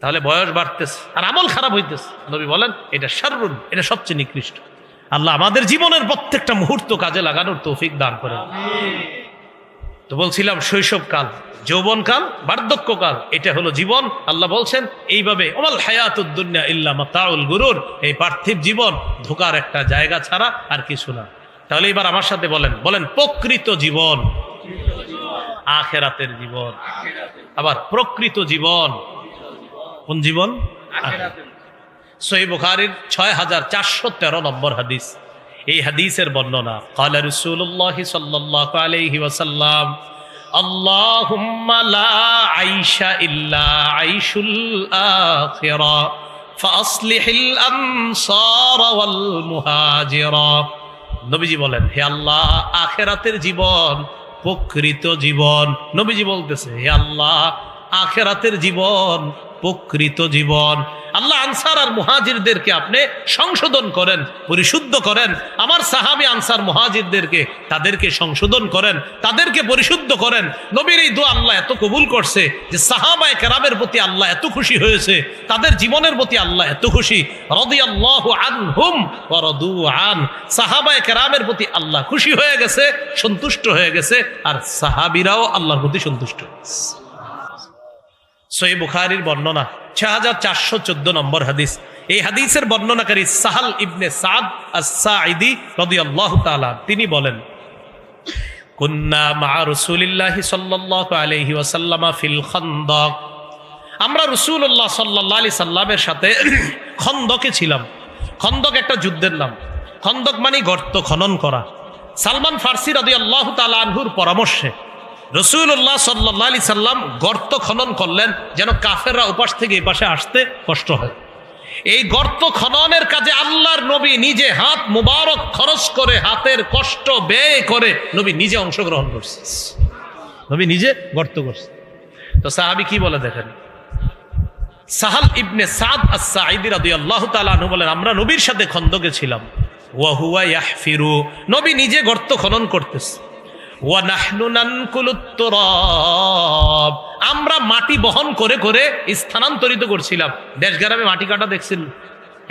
তাহলে বয়স বাড়তেছে আর আমল খারাপ হইতেছে, নবী বলেন এটা শাররুন, এটা সবচেয়ে নিকৃষ্ট। আল্লাহ আমাদের জীবনের প্রত্যেকটা মুহূর্ত কাজে লাগানোর তৌফিক দান করেন। তো বলছিলাম শৈশবকাল, যৌবনকাল, বার্ধক্যকাল, এটা হলো জীবন। আল্লাহ বলছেন এইভাবে, ওমাল হায়াতুদ দুনিয়া ইল্লা মাতাউল গুরুর, এই পার্থিব জীবন ধোঁকার একটা জায়গা ছাড়া আর কিছু না। তাহলে এবার আমার সাথে বলেন, বলেন প্রকৃত জীবন, আখিরাতের জীবন। আবার প্রকৃত জীবন কোন জীবন? সহিহ বুখারীর 6413 নম্বর হাদিস, এই হাদিসের বর্ণনা, ক্বালা রাসূলুল্লাহ সাল্লাল্লাহু আলাইহি ওয়াসাল্লাম, আল্লাহুম্মা লা আইশা ইল্লা আইশুল আখিরা ফাসলিহিল আনসার ওয়াল মুহাজিরা। নবীজি বলেন, হে আল্লাহ আখিরাতের জীবন প্রকৃত জীবন। নবীজি বলতেছে, হে আল্লাহ আখিরাতের জীবন প্রকৃত জীবন। আল্লাহ আনসার আর মুহাজিরদেরকে আপনি সংশোধন করেন, পরিশুদ্ধ করেন। আমার সাহাবী আনসার মুহাজিরদেরকে তাদেরকে সংশোধন করেন, তাদেরকে পরিশুদ্ধ করেন। নবীর এই দোয়া আল্লাহ এত কবুল করছে যে সাহাবায়ে কেরামের প্রতি আল্লাহ এত খুশি হয়েছে, তাদের জীবনের প্রতি আল্লাহ এত খুশি। রাদিয়াল্লাহু আনহুম ওয়া রাদু আন, সাহাবায়ে কেরামের প্রতি আল্লাহ খুশি হয়ে গেছে, সন্তুষ্ট হয়ে গেছে, আর সাহাবীরাও আল্লাহর প্রতি সন্তুষ্ট। সহিহ বুখারীর বর্ণনা 6414 নম্বর হাদিস। এই হাদিসের বর্ণনাকারী সাহাল ইবনে সাদ আস-সাঈদী রাদিয়াল্লাহু তাআলা, তিনি বলেন, কুন্না মা রাসূলিল্লাহি সাল্লাল্লাহু আলাইহি ওয়াসাল্লাম ফিল খানদাক, আমরা রাসূলুল্লাহ সাল্লাল্লাহু আলাইহি সাল্লামের সাথে খন্দকে ছিলাম। খন্দক একটা যুদ্ধের নাম। খন্দক মানে গর্ত খনন করা। সালমান ফারসি রাদিয়াল্লাহু তাআলা আনহুর পরামর্শে রাসূলুল্লাহ সাল্লাল্লাহু আলাইহি সাল্লাম গর্ত খনন করলেন যেন কাফেররা ওপাশ থেকে এই পাশে আসতে কষ্ট হয়। এই গর্ত খননের কাজে আল্লাহর নবী নিজে হাত মুবারক খরচ করে, হাতের কষ্ট ব্যয় করে নবী নিজে অংশগ্রহণ করছে। নবী নিজে গর্ত করছে। তো সাহাবী কি বলে দেখেন, সাহাল ইবনে সাদ আস-সাঈদী রাদিয়াল্লাহু তাআলা আনহু বলেন, আমরা নবীর সাথে খন্দকে ছিলাম। ওয়া হুয়া ইয়াহফিরু, নবী নিজে গর্ত খনন করতেছে। ওয়া নাহনু নানকুলুত তুরাব, আমরা মাটি বহন করে করে স্থানান্তরিত করছিলাম। দেশ গ্রামে মাটি কাটা দেখছেন,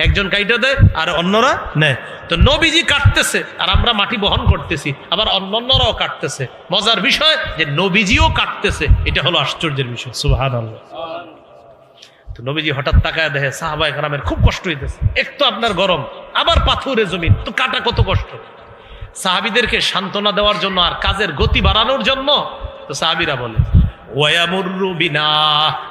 একজন কাইটা দেয় আর অন্যরা নেয়। তো নবীজি কাটতেছে আর আমরা মাটি বহন করতেছি, আবার অন্যরাও কাটতেছে। মজার বিষয় যে নবীজিও কাটতেছে, এটা হলো আশ্চর্যের বিষয়। সুবহানাল্লাহ। তো নবীজি হঠাৎ তাকায় দেখে সাহাবায়ে কেরামের খুব কষ্ট হইতেছে। এক তো আপনার গরম, আবার পাথুরে জমিন, তো কাটা কত কষ্ট। সাহাবীদেরকে সান্ত্বনা দেওয়ার জন্য আর কাজের গতি বাড়ানোর জন্য তো সাহাবীরা বলে, ওয়ায়ামুরু বিনা,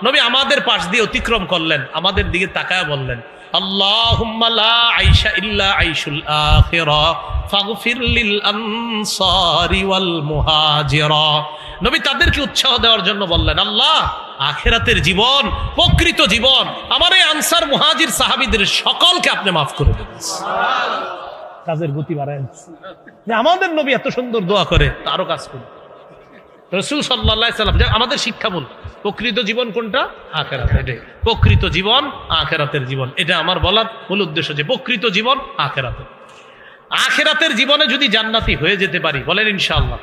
নবী আমাদের পাশ দিয়ে অতিক্রম করলেন, আমাদের দিকে তাকায় বললেন, আল্লাহুম্মা লা আইশা ইল্লা আইশুল আখিরা ফাগফির লিল আনসারি ওয়াল মুহাজিরা। নবী তাদেরকে উৎসাহ দেওয়ার জন্য বললেন, আল্লাহ আখিরাতের জীবন, প্রকৃত জীবন, আমার এই আনসার মুহাজির সাহাবীদের সকলকে আপনি মাফ করে দেন। সুবহানাল্লাহ। কাজের গতি বাড়ায় যে আমাদের নবী এত সুন্দর দোয়া করে, আরো কাজ করে। রাসূল সাল্লাল্লাহু আলাইহি সাল্লাম যে আমাদের শিক্ষামূল, প্রকৃত জীবন কোনটা? আখিরাত। এটাই প্রকৃত জীবন, আখিরাতের জীবন। এটা আমার বলার মূল উদ্দেশ্য, যে প্রকৃত জীবন আখিরাতের। আখিরাতের জীবনে যদি জান্নাতি হয়ে যেতে পারি, বলেন ইনশাআল্লাহ।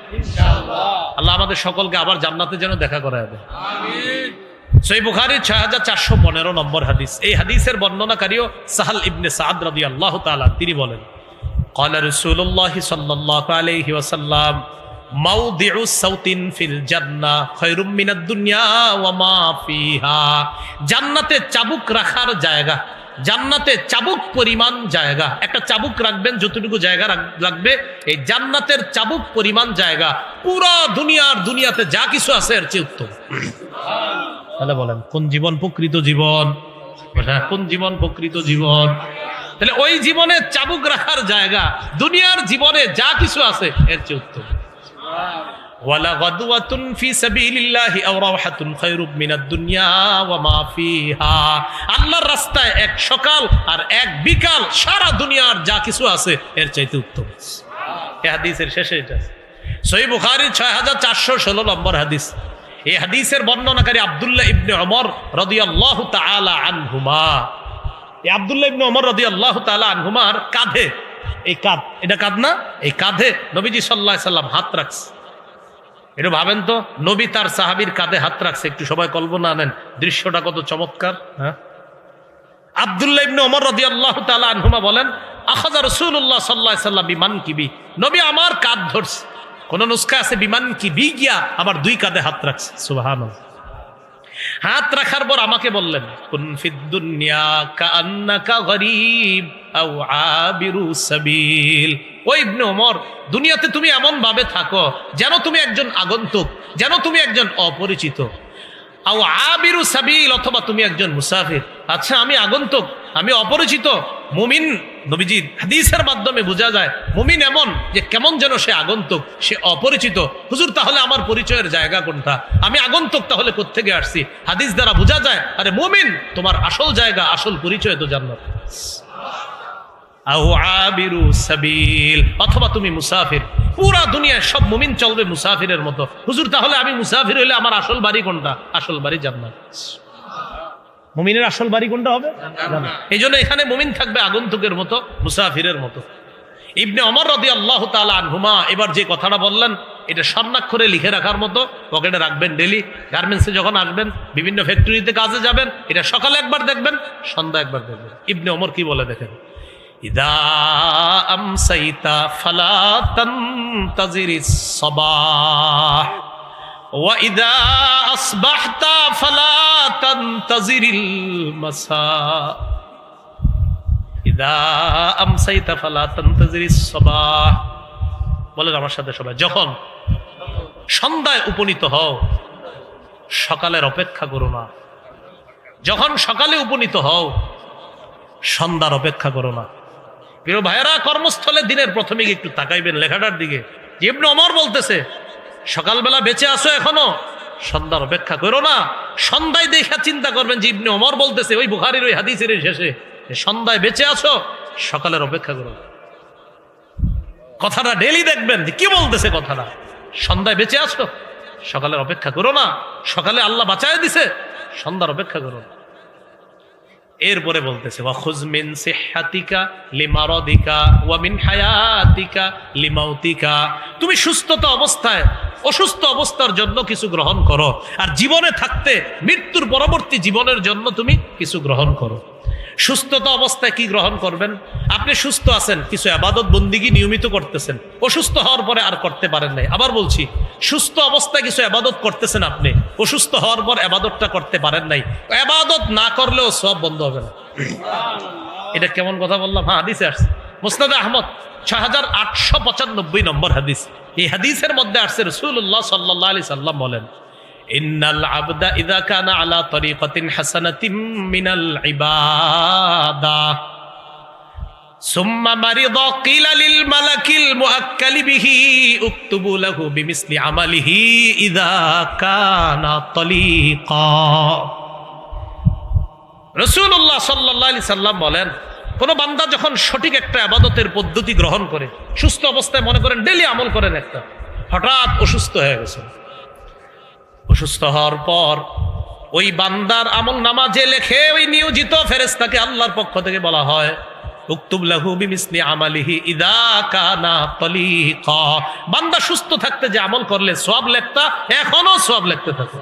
আল্লাহ আমাদের সকলকে আবার জান্নাতে যেন দেখা করায় দেয়। আমিন। সহিহ বুখারীর 6415 নম্বর হাদিস। এই হাদিসের বর্ণনাকারীও সাহাল ইবনে সাদ রাদিয়াল্লাহু তাআলা, তিনি বলেন, ক্বালা রাসূলুল্লাহ সাল্লাল্লাহু আলাইহি ওয়াসাল্লাম, মাউদিউ সাউতিন ফিল জান্নাহ খায়রুম মিনাদ দুনিয়া ওয়া মা ফিহা। জান্নাতে চাবুক রাখার জায়গা, জান্নাতে চাবুক পরিমাণ জায়গা, একটা চাবুক রাখবেন যতটুকু জায়গা লাগবে, এই জান্নাতের চাবুক পরিমাণ জায়গা পুরো দুনিয়াতে যা কিছু আছে এর চেয়ে উত্তম। তাহলে বলেন কোন জীবন প্রকৃত জীবন? কোন জীবন প্রকৃত জীবন? তাহলে ওই জীবনে চাবুক রাখার জায়গা দুনিয়ার জীবনে যা কিছু আছে এর চেয়ে উত্তম। ওয়ালা গাদওয়াতুন ফি সাবিলিল্লাহি আও রাওহাতুন খায়রুম মিনাদ দুনিয়া ওয়া মা ফিহা। আল্লাহর রাস্তায় এক সকাল আর এক বিকাল সারা দুনিয়ার যা কিছু আছে এর চাইতে উত্তম। এই হাদিসের শেষে এটা সহিহ বুখারীর 6416 নম্বর হাদিস। এই হাদিসের বর্ণনাকারী আব্দুল্লাহ ইবনে ওমর রাদিয়াল্লাহু তাআলা আনহুমা। এই আব্দুল্লাহ ইবনে ওমর রাদিয়াল্লাহু তাআলা আনহুমার কাঁধে, এই কাঁধ, এটা কাঁধ না, এই কাঁধে নবীজি সাল্লাল্লাহু আলাইহি সাল্লাম হাত রাখছে। এটা ভাবেন তো, নবী তার সাহাবীর কাঁধে হাত রাখছে, একটু সবাই কল্পনা আনেন দৃশ্যটা কত চমৎকার। হ্যাঁ, আব্দুল্লাহ ইবনে ওমর রাদিয়াল্লাহু তাআলা আনহুমা বলেন, আখাযা রাসূলুল্লাহ সাল্লাল্লাহু আলাইহি সাল্লাম বিমানকিবি, নবী আমার কাঁধ ধরছে। কোন নুসখা আছে বিমানকিবি গিয়া আমার দুই কাঁধে হাত রাখছে। সুবহানাল্লাহ। হাত রাখার পর আমাকে বললেন, কুন ফিদ দুনিয়া কাআন্নাকা গরীব আও আবিরু সাবিল। ও ইবনে ওমর, দুনিয়াতে তুমি এমন ভাবে থাকো যেন তুমি একজন আগন্তুক, যেন তুমি একজন অপরিচিত। আও আবিরু সাবিল, অথবা তুমি একজন মুসাফির। আচ্ছা, আমি আগন্তুক, আমি অপরিচিত। মুমিন, নবীজির হাদিসের মাধ্যমে বোঝা যায় মুমিন এমন যে কেমন যেন সে আগন্তুক, সে অপরিচিত। হুজুর, তাহলে আমার পরিচয়ের জায়গা কোনটা? আমি আগন্তুক, তাহলে কোত্থেকে আসছি? হাদিস দ্বারা বোঝা যায়, আরে মুমিন, তোমার আসল জায়গা, আসল পরিচয় তো জান্নাত। আও আবিরু সাবিল, অথবা তুমি মুসাফির। পুরা দুনিয়ায় সব মুমিন চলবে মুসাফিরের মতো। হুজুর, তাহলে আমি মুসাফির হইলে আমার আসল বাড়ি কোনটা? আসল বাড়ি জান্নাত। মুমিনের আসল বাড়ি কোনটা হবে? এই জন্য এখানে মুমিন থাকবে আগন্তুকের মতো, মুসাফিরের মতো। ইবনে ওমর রাদিয়াল্লাহু তাআলা আনহুমা এবার যে কথাটা বললেন, এটা স্বর্ণাক্ষরে লিখে রাখার মতো, পকেটে রাখবেন। ডেলি গার্মেন্টসে যখন আসবেন, বিভিন্ন ফ্যাক্টরিতে কাজে যাবেন, এটা সকালে একবার দেখবেন, সন্ধ্যা একবার দেখবেন। ইবনে ওমর কি বলে দেখেন, ইদা আমসাইতা ফালা তানতাজিরিস সাবাহ ওয়া ইদা আসবাহতা ফালা তানতাজিরিল মাসা। ইদা আমসাইতা ফালা তানতাজিরিস সাবাহ। বলেন আমার সাথে সবাই, যখন সন্ধ্যায় উপনীত হও সকালের অপেক্ষা করো না। যখন সকালে উপনীত হও সন্ধ্যার অপেক্ষা করো না। প্রিয় ভাইয়েরা, কর্মস্থলে দিনের প্রথমে একটু তাকাইবেন লেখাটার দিকে। ইবনে ওমর বলতেছে, সকালবেলা বেঁচে আসো এখনো, সন্ধ্যার অপেক্ষা করো না। সন্ধ্যায় দেখা চিন্তা করবেন যে ইবনে ওমর বলতেছে ওই বুখারীর ওই হাদিসের শেষে, সন্ধ্যায় বেঁচে আছো, সকালের অপেক্ষা করো। কথাটা ডেলি দেখবেন যে কি বলতেছে কথাটা। সন্ধ্যায় বেঁচে আছো, সকালের অপেক্ষা করো না। সকালে আল্লাহ বাঁচায় দিছে, সন্ধ্যার অপেক্ষা করো। এরপরে বলতেছে, ওয়াখুজ মিন সিহহাতিকা লিমারাদিকা ওয়া মিন হায়াতিকা লিমাউতিকা। তুমি সুস্থতা অবস্থায় অসুস্থ অবস্থার জন্য কিছু গ্রহণ করো, আর জীবনে থাকতে মৃত্যুর পরবর্তী জীবনের জন্য তুমি কিছু গ্রহণ করো। সুস্থতা অবস্থায় কি গ্রহণ করবেন? আপনি সুস্থ আছেন, কিছু ইবাদত বন্দিগি নিয়মিত করতেছেন, অসুস্থ হওয়ার পরে আর করতে পারেন নাই। আবার বলছি, সুস্থ অবস্থায় কিছু ইবাদত করতেছেন আপনি, অসুস্থ হওয়ার পর ইবাদতটা করতে পারেন নাই। ইবাদত না করলেও সব বন্ধ হবে না। এটা কেমন কথা বললাম? হ্যাঁ, হাদিসে আসছে, মুসনাদে আহমদ 6895 নম্বর হাদিস। এই হাদিসের মধ্যে আসছে রাসূলুল্লাহ সাল্লাল্লাহু আলাইহি সাল্লাম বলেন, ইন্নাল আবদা ইযা কানা আলা তরিকাতিন হাসানাতিন মিনাল ইবাদা সুম্মা মারিদা কিলা লিল মালাকিল মুআক্কালি বিহি উকতুবু লাহু বিমিসলি আমালিহি ইযা কানা তলিকা। রাসূলুল্লাহ সাল্লাল্লাহু আলাইহি সাল্লাম বলেন, কোন বান্দা যখন সঠিক একটা ইবাদতের পদ্ধতি গ্রহণ করে, সুস্থ অবস্থায় মনে করেন ডেইলি আমল করেন একটা, হঠাৎ অসুস্থ হয়ে গেছে, অসুস্থ হওয়ার পর ওই বান্দার আমল নামা যে লেখে, ওই নিয়োজিত ফেরেশতাকে আল্লাহর পক্ষ থেকে বলা হয় উকতুব লাহু বিমিসলি আমালিহি ইযা কানা তালিকা। বান্দা সুস্থ থাকতে যে আমল করলে সওয়াব লেখতা, এখনো সওয়াব লিখতে থাকে।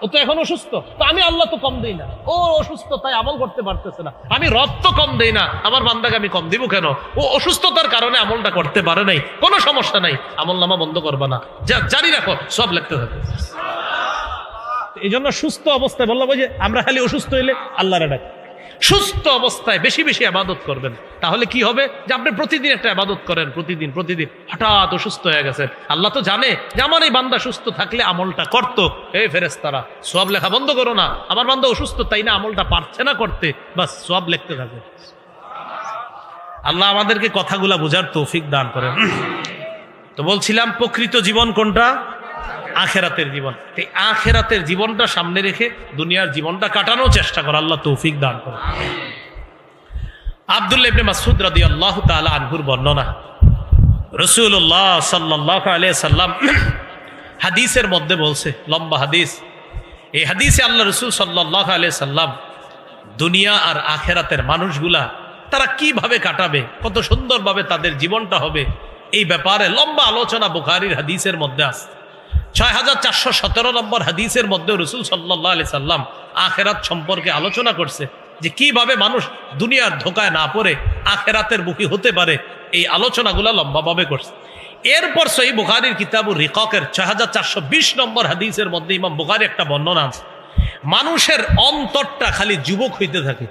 ও তো এখন অসুস্থ, তো আমি আল্লাহ তো কম দেই না। ও অসুস্থ তাই আমল করতে পারতেছে না, আমি রব তো কম দেই না, আমার বান্দাকে আমি কম দিব কেন? ও অসুস্থতার কারণে আমলটা করতে পারে নাই, কোনো সমস্যা নাই, আমল নামা বন্ধ করবা না, জারি রাখো, সব লিখতে থাকে। এই জন্য সুস্থ অবস্থায় বললাম যে আমরা খালি অসুস্থ হইলে আল্লাহরে ডাকি। সুস্থ অবস্থায় বেশি বেশি ইবাদত করবেন, তাহলে কি হবে যে আপনি প্রতিদিন একটা ইবাদত করেন, প্রতিদিন হঠাৎ অসুস্থ হয়ে গেছেন, আল্লাহ তো জানে যে আমার এই বান্দা সুস্থ থাকলে আমলটা করতো। এই ফেরেশতারা সওয়াব লেখা বন্ধ করো না, আমার বান্দা অসুস্থ তাই না আমলটা পারছে না করতে, বাস সওয়াব লিখতে থাকে। আল্লাহ আমাদেরকে কথাগুলা বোঝার তৌফিক দান করেন। তো বলছিলাম প্রকৃত জীবন কোনটা? আখেরাতের জীবন। এই আখেরাতের জীবনটা সামনে রেখে দুনিয়ার জীবনটা কাটানোর চেষ্টা করা, আল্লাহ তৌফিক দান করে। আব্দুল্লাহ ইবনে মাসউদ রাদিয়াল্লাহু তাআলা আনহুর বর্ণনা, রাসূলুল্লাহ সাল্লাল্লাহু আলাইহি সাল্লাম হাদিসের মধ্যে বলছে, লম্বা হাদিস। এই হাদিসে আল্লাহ রাসূল সাল্লাল্লাহু আলাইহি সাল্লাম দুনিয়া আর আখেরাতের মানুষগুলা তারা কিভাবে কাটাবে, কত সুন্দরভাবে তাদের জীবনটা হবে, এই ব্যাপারে লম্বা আলোচনা বুখারীর হাদিসের মধ্যে আছে। 6417 নম্বর হাদিসের মধ্যে রাসূল সাল্লাল্লাহু আলাইহি সাল্লাম আখেরাত সম্পর্কে আলোচনা করছে, যে কিভাবে মানুষ দুনিয়ার ধোকায় না পড়ে আখেরাতের মুখী হতে পারে। এই আলোচনাগুলা লম্বাভাবে করছে। এরপর সহিহ বুখারীর কিতাবুর রিকাকের 6420 নম্বর হাদিসের মধ্যে ইমাম বুখারী একটা বর্ণনা আছে, মানুষের অন্তরটা খালি যুবক হইতে থাকে,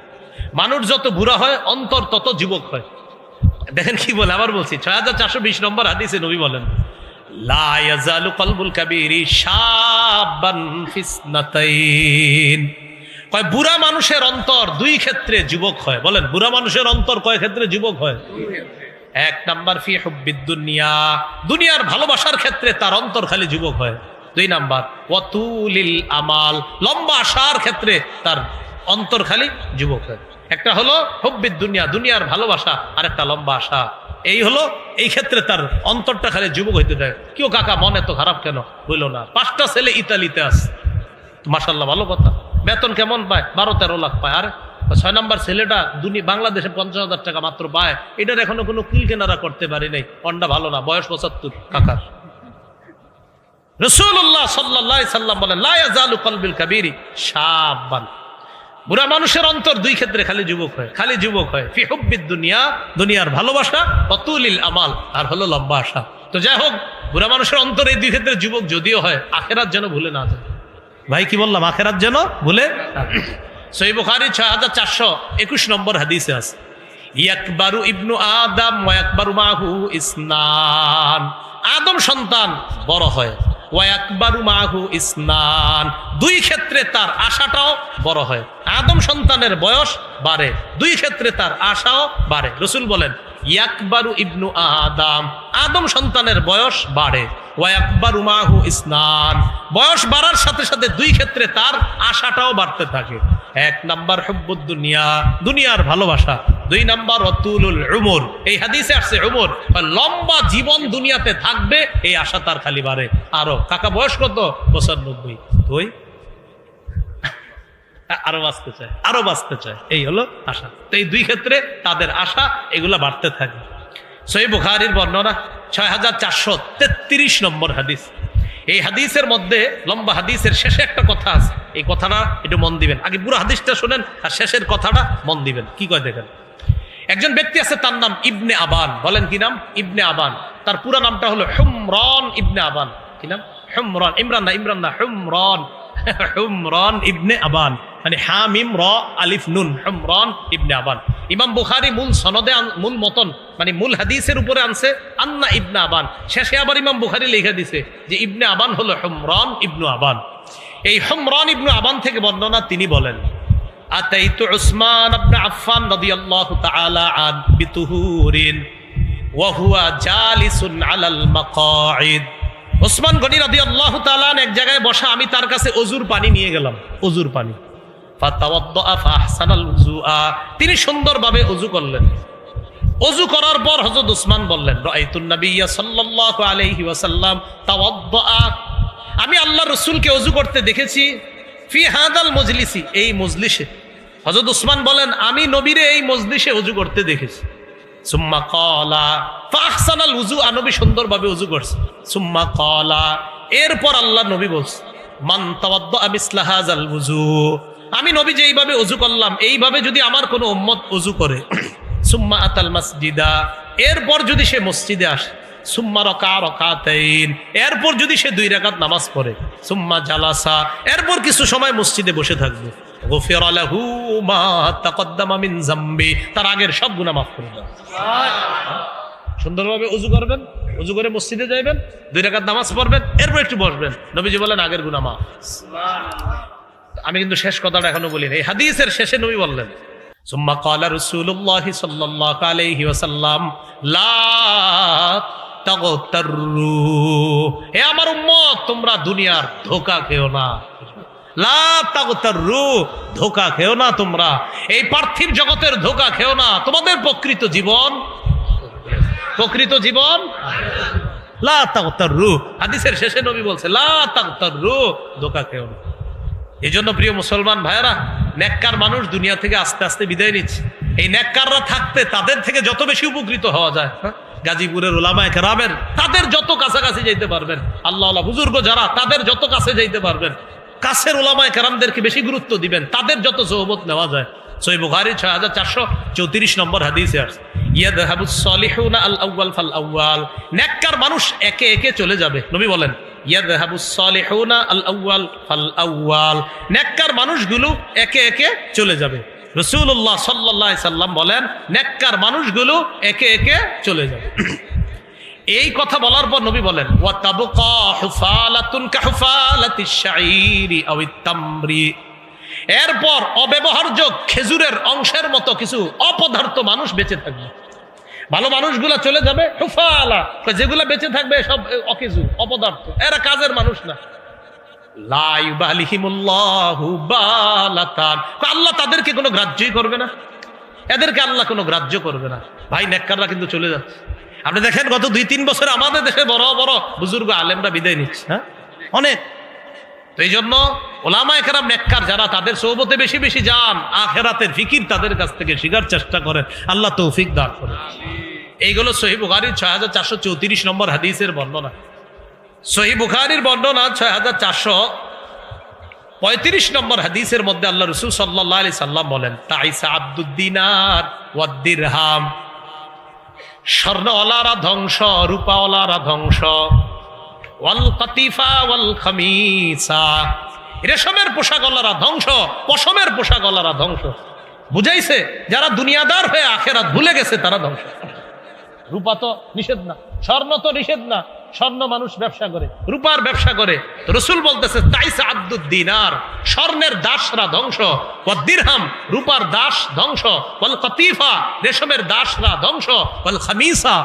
মানুষ যত বুড়া হয় অন্তর তত যুবক হয়। দেখেন কি বলে, আবার বলছি, 6420 নম্বর হাদিসে নবী বলেন, লা ইয়াজালু কলবুল কাবীরি শাবান ফিসনাতাইন। কয় বুড়া মানুষের অন্তর দুই ক্ষেত্রে যুবক হয়। বলেন, বুড়া মানুষের অন্তর কয় ক্ষেত্রে যুবক হয়? এক নাম্বার ফি হুব্বিদ দুনিয়া, দুনিয়ার ভালোবাসার ক্ষেত্রে তার অন্তর খালি যুবক হয়। দুই নাম্বার ওয়াতুলিল আমাল, লম্বা আশার ক্ষেত্রে তার অন্তর খালি যুবক হয়। একটা হলো হুব্বিদ দুনিয়া, দুনিয়ার ভালোবাসা, আর একটা লম্বা আশা। এই হলো, এই ক্ষেত্রে তার অন্তরটা খালি যুবক হইতে থাকে। কেউ কাকা মন এত খারাপ কেন? হইল না, 5টা ছেলে ইতালিতে আছে, মাশাআল্লাহ ভালো কথা, বেতন কেমন পায়? 12-13 লাখ পায়। আর 6 নম্বর ছেলেটা বাংলাদেশে 50,000 টাকা মাত্র পায়, এটার এখনো কোনো কুল কেনারা করতে পারি নাই, অন্ডা ভালো না, বয়স 75 কাকার। রাসূলুল্লাহ সাল্লাল্লাহু আলাইহি সাল্লাম বলেন, লা ইয়াজালু কলবুল কাবীরি শাবান, বুড়া মানুষের অন্তর দুই ক্ষেত্রে খালি যুবক হয়, খালি যুবক হয়। ফি হুব্বিদ দুনিয়া, দুনিয়ার ভালোবাসা, ওয়াতুলিল আমাল, আর হলো লম্বা আশা। তো যাই হোক, বুড়া মানুষের অন্তর এই দুই ক্ষেত্রে যুবক যদিও হয়, আখেরাত যেন ভুলে না যায়। ভাই কি বললাম? আখেরাত যেন ভুলে। সহিহ বুখারী 6421 নম্বর হাদিসে আছে, ইয়াকবারু ইবনু আদম ওয়া ইয়াকবারু মাহু ইসনান, আদম সন্তান বড় হয়, ওয়া ইয়াকবারু মাহু ইসনান, দুই ক্ষেত্রে তার আশাটাও বড় হয়। আদম সন্তানের বয়স বাড়ে, দুই ক্ষেত্রে তার আশাও বাড়ে। রাসূল বলেন, ইয়াকবারু ইবনু আদম, আদম সন্তানের বয়স বাড়ে, ওয়া ইয়াকবারু মাহু ইসনান, বয়স বাড়ার সাথে সাথে দুই ক্ষেত্রে তার আশাটাও বাড়তে থাকে। এক নাম্বার হুব্বুদ দুনিয়া, দুনিয়ার ভালোবাসা। দুই নাম্বার ওয়াতুলুল উমর, এই হাদিসে আসছে উমর, লম্বা জীবন দুনিয়াতে থাকবে, এই আশা তার খালি বাড়ে। আরো কাকা বয়স কত? 95। তুই আরো বাঁচতে চায়, আরো বাঁচতে চায়, এই হলো আশা। তো এই দুই ক্ষেত্রে তাদের আশা এগুলা বাড়তে থাকে। সহিহ বুখারীর বর্ণনা 6433 নম্বর হাদিস। এই হাদিসের মধ্যে, লম্বা হাদিসের শেষে একটা কথা আছে, এই কথাটা একটু মন দিবেন। আগে পুরো হাদিসটা শোনেন আর শেষের কথাটা মন দিবেন। কি কয় দেখেন, একজন ব্যক্তি আছে, তার নাম ইবনে আবান। বলেন কি নাম? ইবনে আবান। তার পুরো নামটা হলো হুমরান ইবনে আবান। কি নাম? হুমরান, ইমরান না, ইমরান না, হুমরান, হুমরান ইবনে আবান, মানে হামিম র আলিফ নুন, হুমরান ইবনে আবান। ইমাম বুখারী মূল সনদে, মূল মতন, মানে মূল হাদিসের উপরে আনছে আন্না ইবনে আবান, শেষে আবার ইমাম বুখারী লিখে দিছে যে ইবনে আবান হলো হুমরান ইবনু আবান। এই হুমরান ইবনু আবান থেকে বর্ণনা, তিনি বলেন, আতাইতু উসমান ইবনে আফফান রাদিয়াল্লাহু তাআলা আন বিতুহুরিন ওয়া হুয়া জালিসুন আলাল মাকাঈদ। ওসমান গনি রাদিয়াল্লাহু তাআলা এক জায়গায় বসা, আমি তার কাছে ওযুর পানি নিয়ে গেলাম, ওযুর পানি। ফাতাওয়াদ্দা ফাহসানাল উযুআ, তিনি সুন্দরভাবে ওযু করলেন। ওযু করার পর হযরত উসমান বললেন, রাআইতুন নাবিয়্যা সাল্লাল্লাহু আলাইহি ওয়াসাল্লাম তাওয়াদ্দা, আমি আল্লাহ রসুলকে অজু করতে দেখেছি ফি হাদাল মজলিসি, এই মজলিসে। হযরত উসমান বলেন আমি নবীরে এই মজলিসে অজু করতে দেখেছি। সুম্মা ক্বালা ফাহসানাল উযু, নবী সুন্দরভাবে অজু করছে। সুম্মা ক্বালা, এরপর আল্লাহ নবী বলছে মান তাওয়াদ্দা মিসলা হাযাল উযু, আমি নবী যে এইভাবে অজু করলাম এইভাবে যদি আমার কোনো উম্মত অজু করে, সুম্মা আতাল মাসজিদা, এরপর যদি সে মসজিদে আসে, সুম্মা রাকা রাকাতাইন, এরপর যদি সে 2 রাকাত নামাজ পড়ে, সুম্মা জালাসা, এরপর কিছু সময় মসজিদে বসে থাকবে, গুফিরা লাহু মা তাকদ্দামা মিন যামবি, তার আগের সব গুনাহ মাফ করে দেওয়া। সুন্দরভাবে অজু করবেন, অজু করে মসজিদে যাইবেন, 2 রাকাত নামাজ পড়বেন, এরপর একটু বসবেন, নবীজি বলেন আগের গুনাহ মাফ। আমি কিন্তু শেষ কথাটা এখনো বলিনি, এই হাদিসের শেষে নবী বললেন সুম্মা ক্বালা রাসূলুল্লাহ সাল্লাল্লাহু আলাইহি ওয়াসাল্লাম লা তাগতাররু, হে আমার উম্মত তোমরা দুনিয়ার ধোঁকা খেও না। লা তাগতাররু, ধোঁকা খেও না তোমরা, এই পার্থিব জগতের ধোঁকা খেও না। তোমাদের প্রকৃত জীবন লা তাগতাররু। হাদিসের শেষে নবী বলছে লা তাগতাররু, ধোঁকা খেও না। এই জন্য প্রিয় মুসলমান ভাইয়েরা, নেককার মানুষ দুনিয়া থেকে আস্তে আস্তে বিদায় নিচ্ছে। এই নেককাররা থাকতে তাদের থেকে যত বেশি উপকৃত হওয়া যায়, গাজীপুরের উলামায়ে কেরামের, তাদের যত কাছাকাছি যাইতে পারবেন, আল্লাহ বুজুর্গ যারা, তাদের যত কাছে যাইতে পারবেন, কাছের উলামায়ে কেরামদেরকে বেশি গুরুত্ব দিবেন, তাদের যত সোহবত নেওয়া যায়। সহিহ বুখারী 6434 নম্বর হাদিসে আছে ইয়াযহাবুস সালিহুনা আল আউয়াল ফাল আউয়াল, নেককার মানুষ একে একে চলে যাবে। নবী বলেন ইয়াযহাবুস সালিহুনা আল আউয়াল ফাল আউয়াল, নেককার মানুষগুলো একে একে চলে যাবে। রাসূলুল্লাহ সাল্লাল্লাহু আলাইহি সাল্লাম বলেন নেককার মানুষগুলো একে একে চলে যাবে। এই কথা বলার পর নবী বলেন ওয়া তাবকা হুফালাতুন কাহুফালাতিশ শাঈরি আওয়াত তামরি, এরপর অব্যবহার্য খেজুরের অংশের মতো কিছু অপদার্থ মানুষ বেঁচে থাকবে। ভালো মানুষগুলা চলে যাবে, হুফালা, যেগুলা বেঁচে থাকবে সব অকেজু, অপদার্থ, এরা কাজের মানুষ না। লা ইউবালিহিমুল্লাহু বালাতান, আল্লাহ তাদেরকে কোনো গ্রাহ্যই করবে না, এদেরকে আল্লাহ কোনো গ্রাহ্য করবে না। ভাই নেককাররা কিন্তু চলে যাচ্ছে। আপনি দেখেন গত 2-3 বছর আমাদের দেশে বড় বড় বুজুর্গ আলেমরা বিদায় নিচ্ছে, হ্যাঁ অনেক। তো এই জন্য ওলামায়ে কেরাম নেককার যারা, তাদের সোহবতে বেশি বেশি যান, আখিরাতের ফিকির তাদের কাছ থেকে শিখার চেষ্টা করেন, আল্লাহ তৌফিক দান করেন। এইগুলো সহিহ বুখারীর 6434 নম্বর হাদিসের বর্ণনা। সহিহ বুখারীর বর্ণনা 6435 নম্বর হাদিসের মধ্যে আল্লাহ রাসূল সাল্লাল্লাহু আলাইহি সাল্লাম বলেন তাইসা আব্দুদ দিনার ওয়াদ দিরহাম, স্বর্ণওয়ালারা ধ্বংস, রূপাওয়ালারা ধ্বংস, ওয়াল কাতিফা ওয়াল খামিসা, রেশমের পোশাকওয়ালারা ধ্বংস, পশমের পোশাকওয়ালারা ধ্বংস। বুঝাইছে যারা দুনিয়াদার হয়ে আখিরাত ভুলে গেছে তারা ধ্বংস। রূপা তো নিষেধ না, স্বর্ণ তো নিষেধ না, স্বর্ণ মানুষ ব্যবসা করে, রূপার ব্যবসা করে। তো রাসূল বলতেছে তাইসা আব্দুদ দিনার, স্বর্ণের দাসরা ধ্বংস, ওয়াদ দিরহাম, রূপার দাস ধ্বংস, ওয়াল কাতিফা, রেশমের দাসরা ধ্বংস, ওয়াল খামিসা,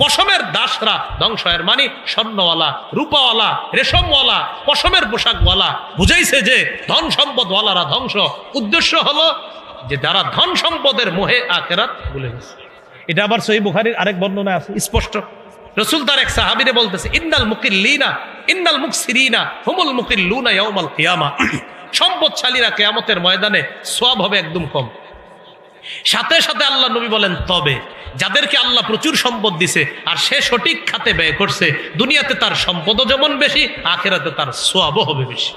পশমের দাসরা ধ্বংস। এর মানে স্বর্ণওয়ালা, রূপাওয়ালা, রেশমওয়ালা, পশমের পোশাকওয়ালা, বুঝাইছে যে ধন সম্পদওয়ালারা ধ্বংস। উদ্দেশ্য হলো যে যারা ধন সম্পদের মোহে আখিরাত ভুলে গেছে। এটা আবার সহিহ বুখারীর আরেক বর্ণনা আছে স্পষ্ট। রাসূল তার এক সাহাবীরে বলতেছে ইন্নাল মুকিল্লিনা ইন্নাল মুকসিরিনা হুমুল মুকিল্লুনা ইয়াউমাল কিয়ামা, সম্পদশালীরা কিয়ামতের ময়দানে সওয়াব হবে একদম কম। সাথে সাথে আল্লাহ নবী বলেন তবে যাদেরকে আল্লাহ প্রচুর সম্পদ দিছে আর সে সঠিক খাতে ব্যয় করছে, দুনিয়াতে তার সম্পদও যেমন বেশি, আখিরাতে তার সওয়াবও হবে বেশি।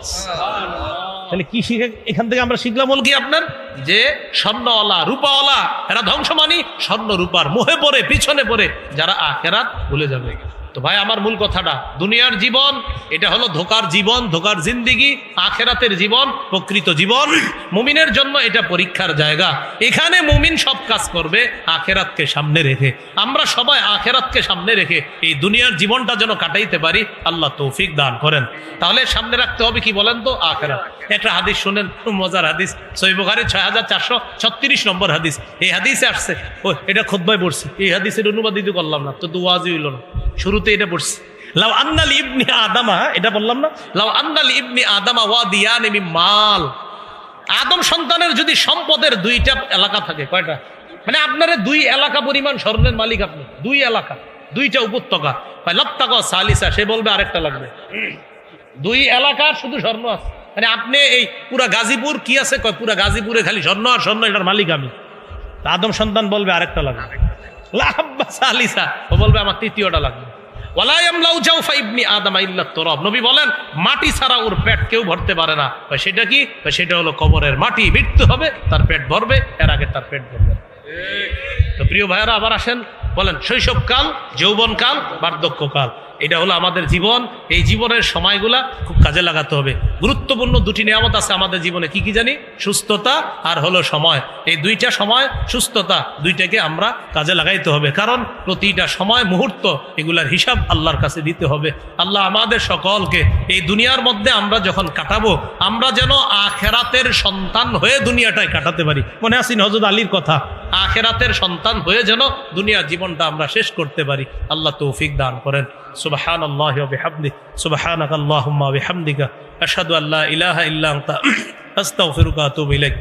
তাহলে কি শিখে এখান থেকে আমরা শিখলাম হল কি আপনার, যে স্বর্ণওয়ালা, রূপাওয়ালা এরা ধ্বংস, মানি স্বর্ণ রূপার মোহে পড়ে, পিছনে পড়ে যারা আখিরাত ভুলে যাবে। তো ভাই আমার মূল কথাটা, দুনিয়ার জীবন এটা হলো ধোকার জীবন, ধোকার জিন্দিগি। আখিরাতের জীবন প্রকৃত জীবন। মুমিনের জন্য এটা পরীক্ষার জায়গা। এখানে মুমিন সব কাজ করবে আখিরাতকে সামনে রেখে। আমরা সবাই আখিরাতকে সামনে রেখে এই দুনিয়ার জীবনটা যেন কাটাইতে পারি, আল্লাহ তৌফিক দান করেন। তাহলে সামনে রাখতে হবে কি বলেন তো, আখিরাত। একটা হাদিস শুনেন, মজার হাদিস, সহিহ বুখারী 6436 নম্বর হাদিস। এই হাদিসে আসছে, ও এটা খুতবায় পড়ছি, এই হাদিসের অনুবাদ দিতে করলাম না, তো ওয়াজই হইল না, শুরুতে এটা পড়ছি। লাউ আন্নাল ইবনি আদামা, এটা বললাম না, লাউ আন্নাল ইবনি আদামা ওয়াদিয়ানি মিন মাল, আদম সন্তানের যদি সম্পদের 2টা এলাকা থাকে, কয়টা, মানে আপনারা 2 এলাকা পরিমাণ স্বর্ণের মালিক, আপনি 2 এলাকা, 2টা উপত্যকা, লাত্তাকা সালিসা, সে বলবে আরেকটা লাগবে। দুই এলাকার শুধু স্বর্ণ আছে। মানে আপনি এই পুরা গাজীপুর কি আছে কয়, পুরা গাজীপুরে খালি স্বর্ণ আর স্বর্ণ, এটার মালিক আমি। আদম সন্তান বলবে আরেকটা লাগবে, ও বলবে আমার তৃতীয়টা লাগবে। নবী বলেন মাটি ছাড়া ওর পেট কেউ ভরতে পারে না। সেটা কি? সেটা হলো কবরের মাটি। মৃত্যু হবে, তার পেট ভরবে, এর আগে তার পেট ভরবে। তো প্রিয় ভাইয়ারা আবার আসেন, বলেন শৈশবকাল, যৌবনকাল, বার্ধক্যকাল, এটা হলো আমাদের জীবন। এই জীবনের সময়গুলা খুব কাজে লাগাতে হবে। গুরুত্বপূর্ণ দুটি নিয়ামত আছে আমাদের জীবনে, কি কি জানি? সুস্থতা আর হলো সময়। এই দুইটা সময়, সুস্থতা, দুইটাকে আমরা কাজে লাগাইতে হবে। কারণ প্রতিটা সময়, মুহূর্ত, এগুলার হিসাব আল্লাহর কাছে দিতে হবে। আল্লাহ আমাদের সকলকে এই দুনিয়ার মধ্যে আমরা যখন কাটাবো, আমরা যেন আখেরাতের সন্তান হয়ে দুনিয়াটায় কাটাতে পারি। মনে আছেন হযরত আলীর কথা, আখেরাতের সন্তান হয়ে যেন দুনিয়ার জীবনটা আমরা শেষ করতে পারি। আল্লাহ তৌফিক দান করেন। সুবহানাল্লাহি ওয়া বিহামদিহি, সুবহানাকাল্লাহুম্মা ওয়া বিহামদিকা, আশহাদু আল্লা ইলাহা ইল্লা আনতা, আস্তাগফিরুকা ওয়া আতুবু ইলাইক।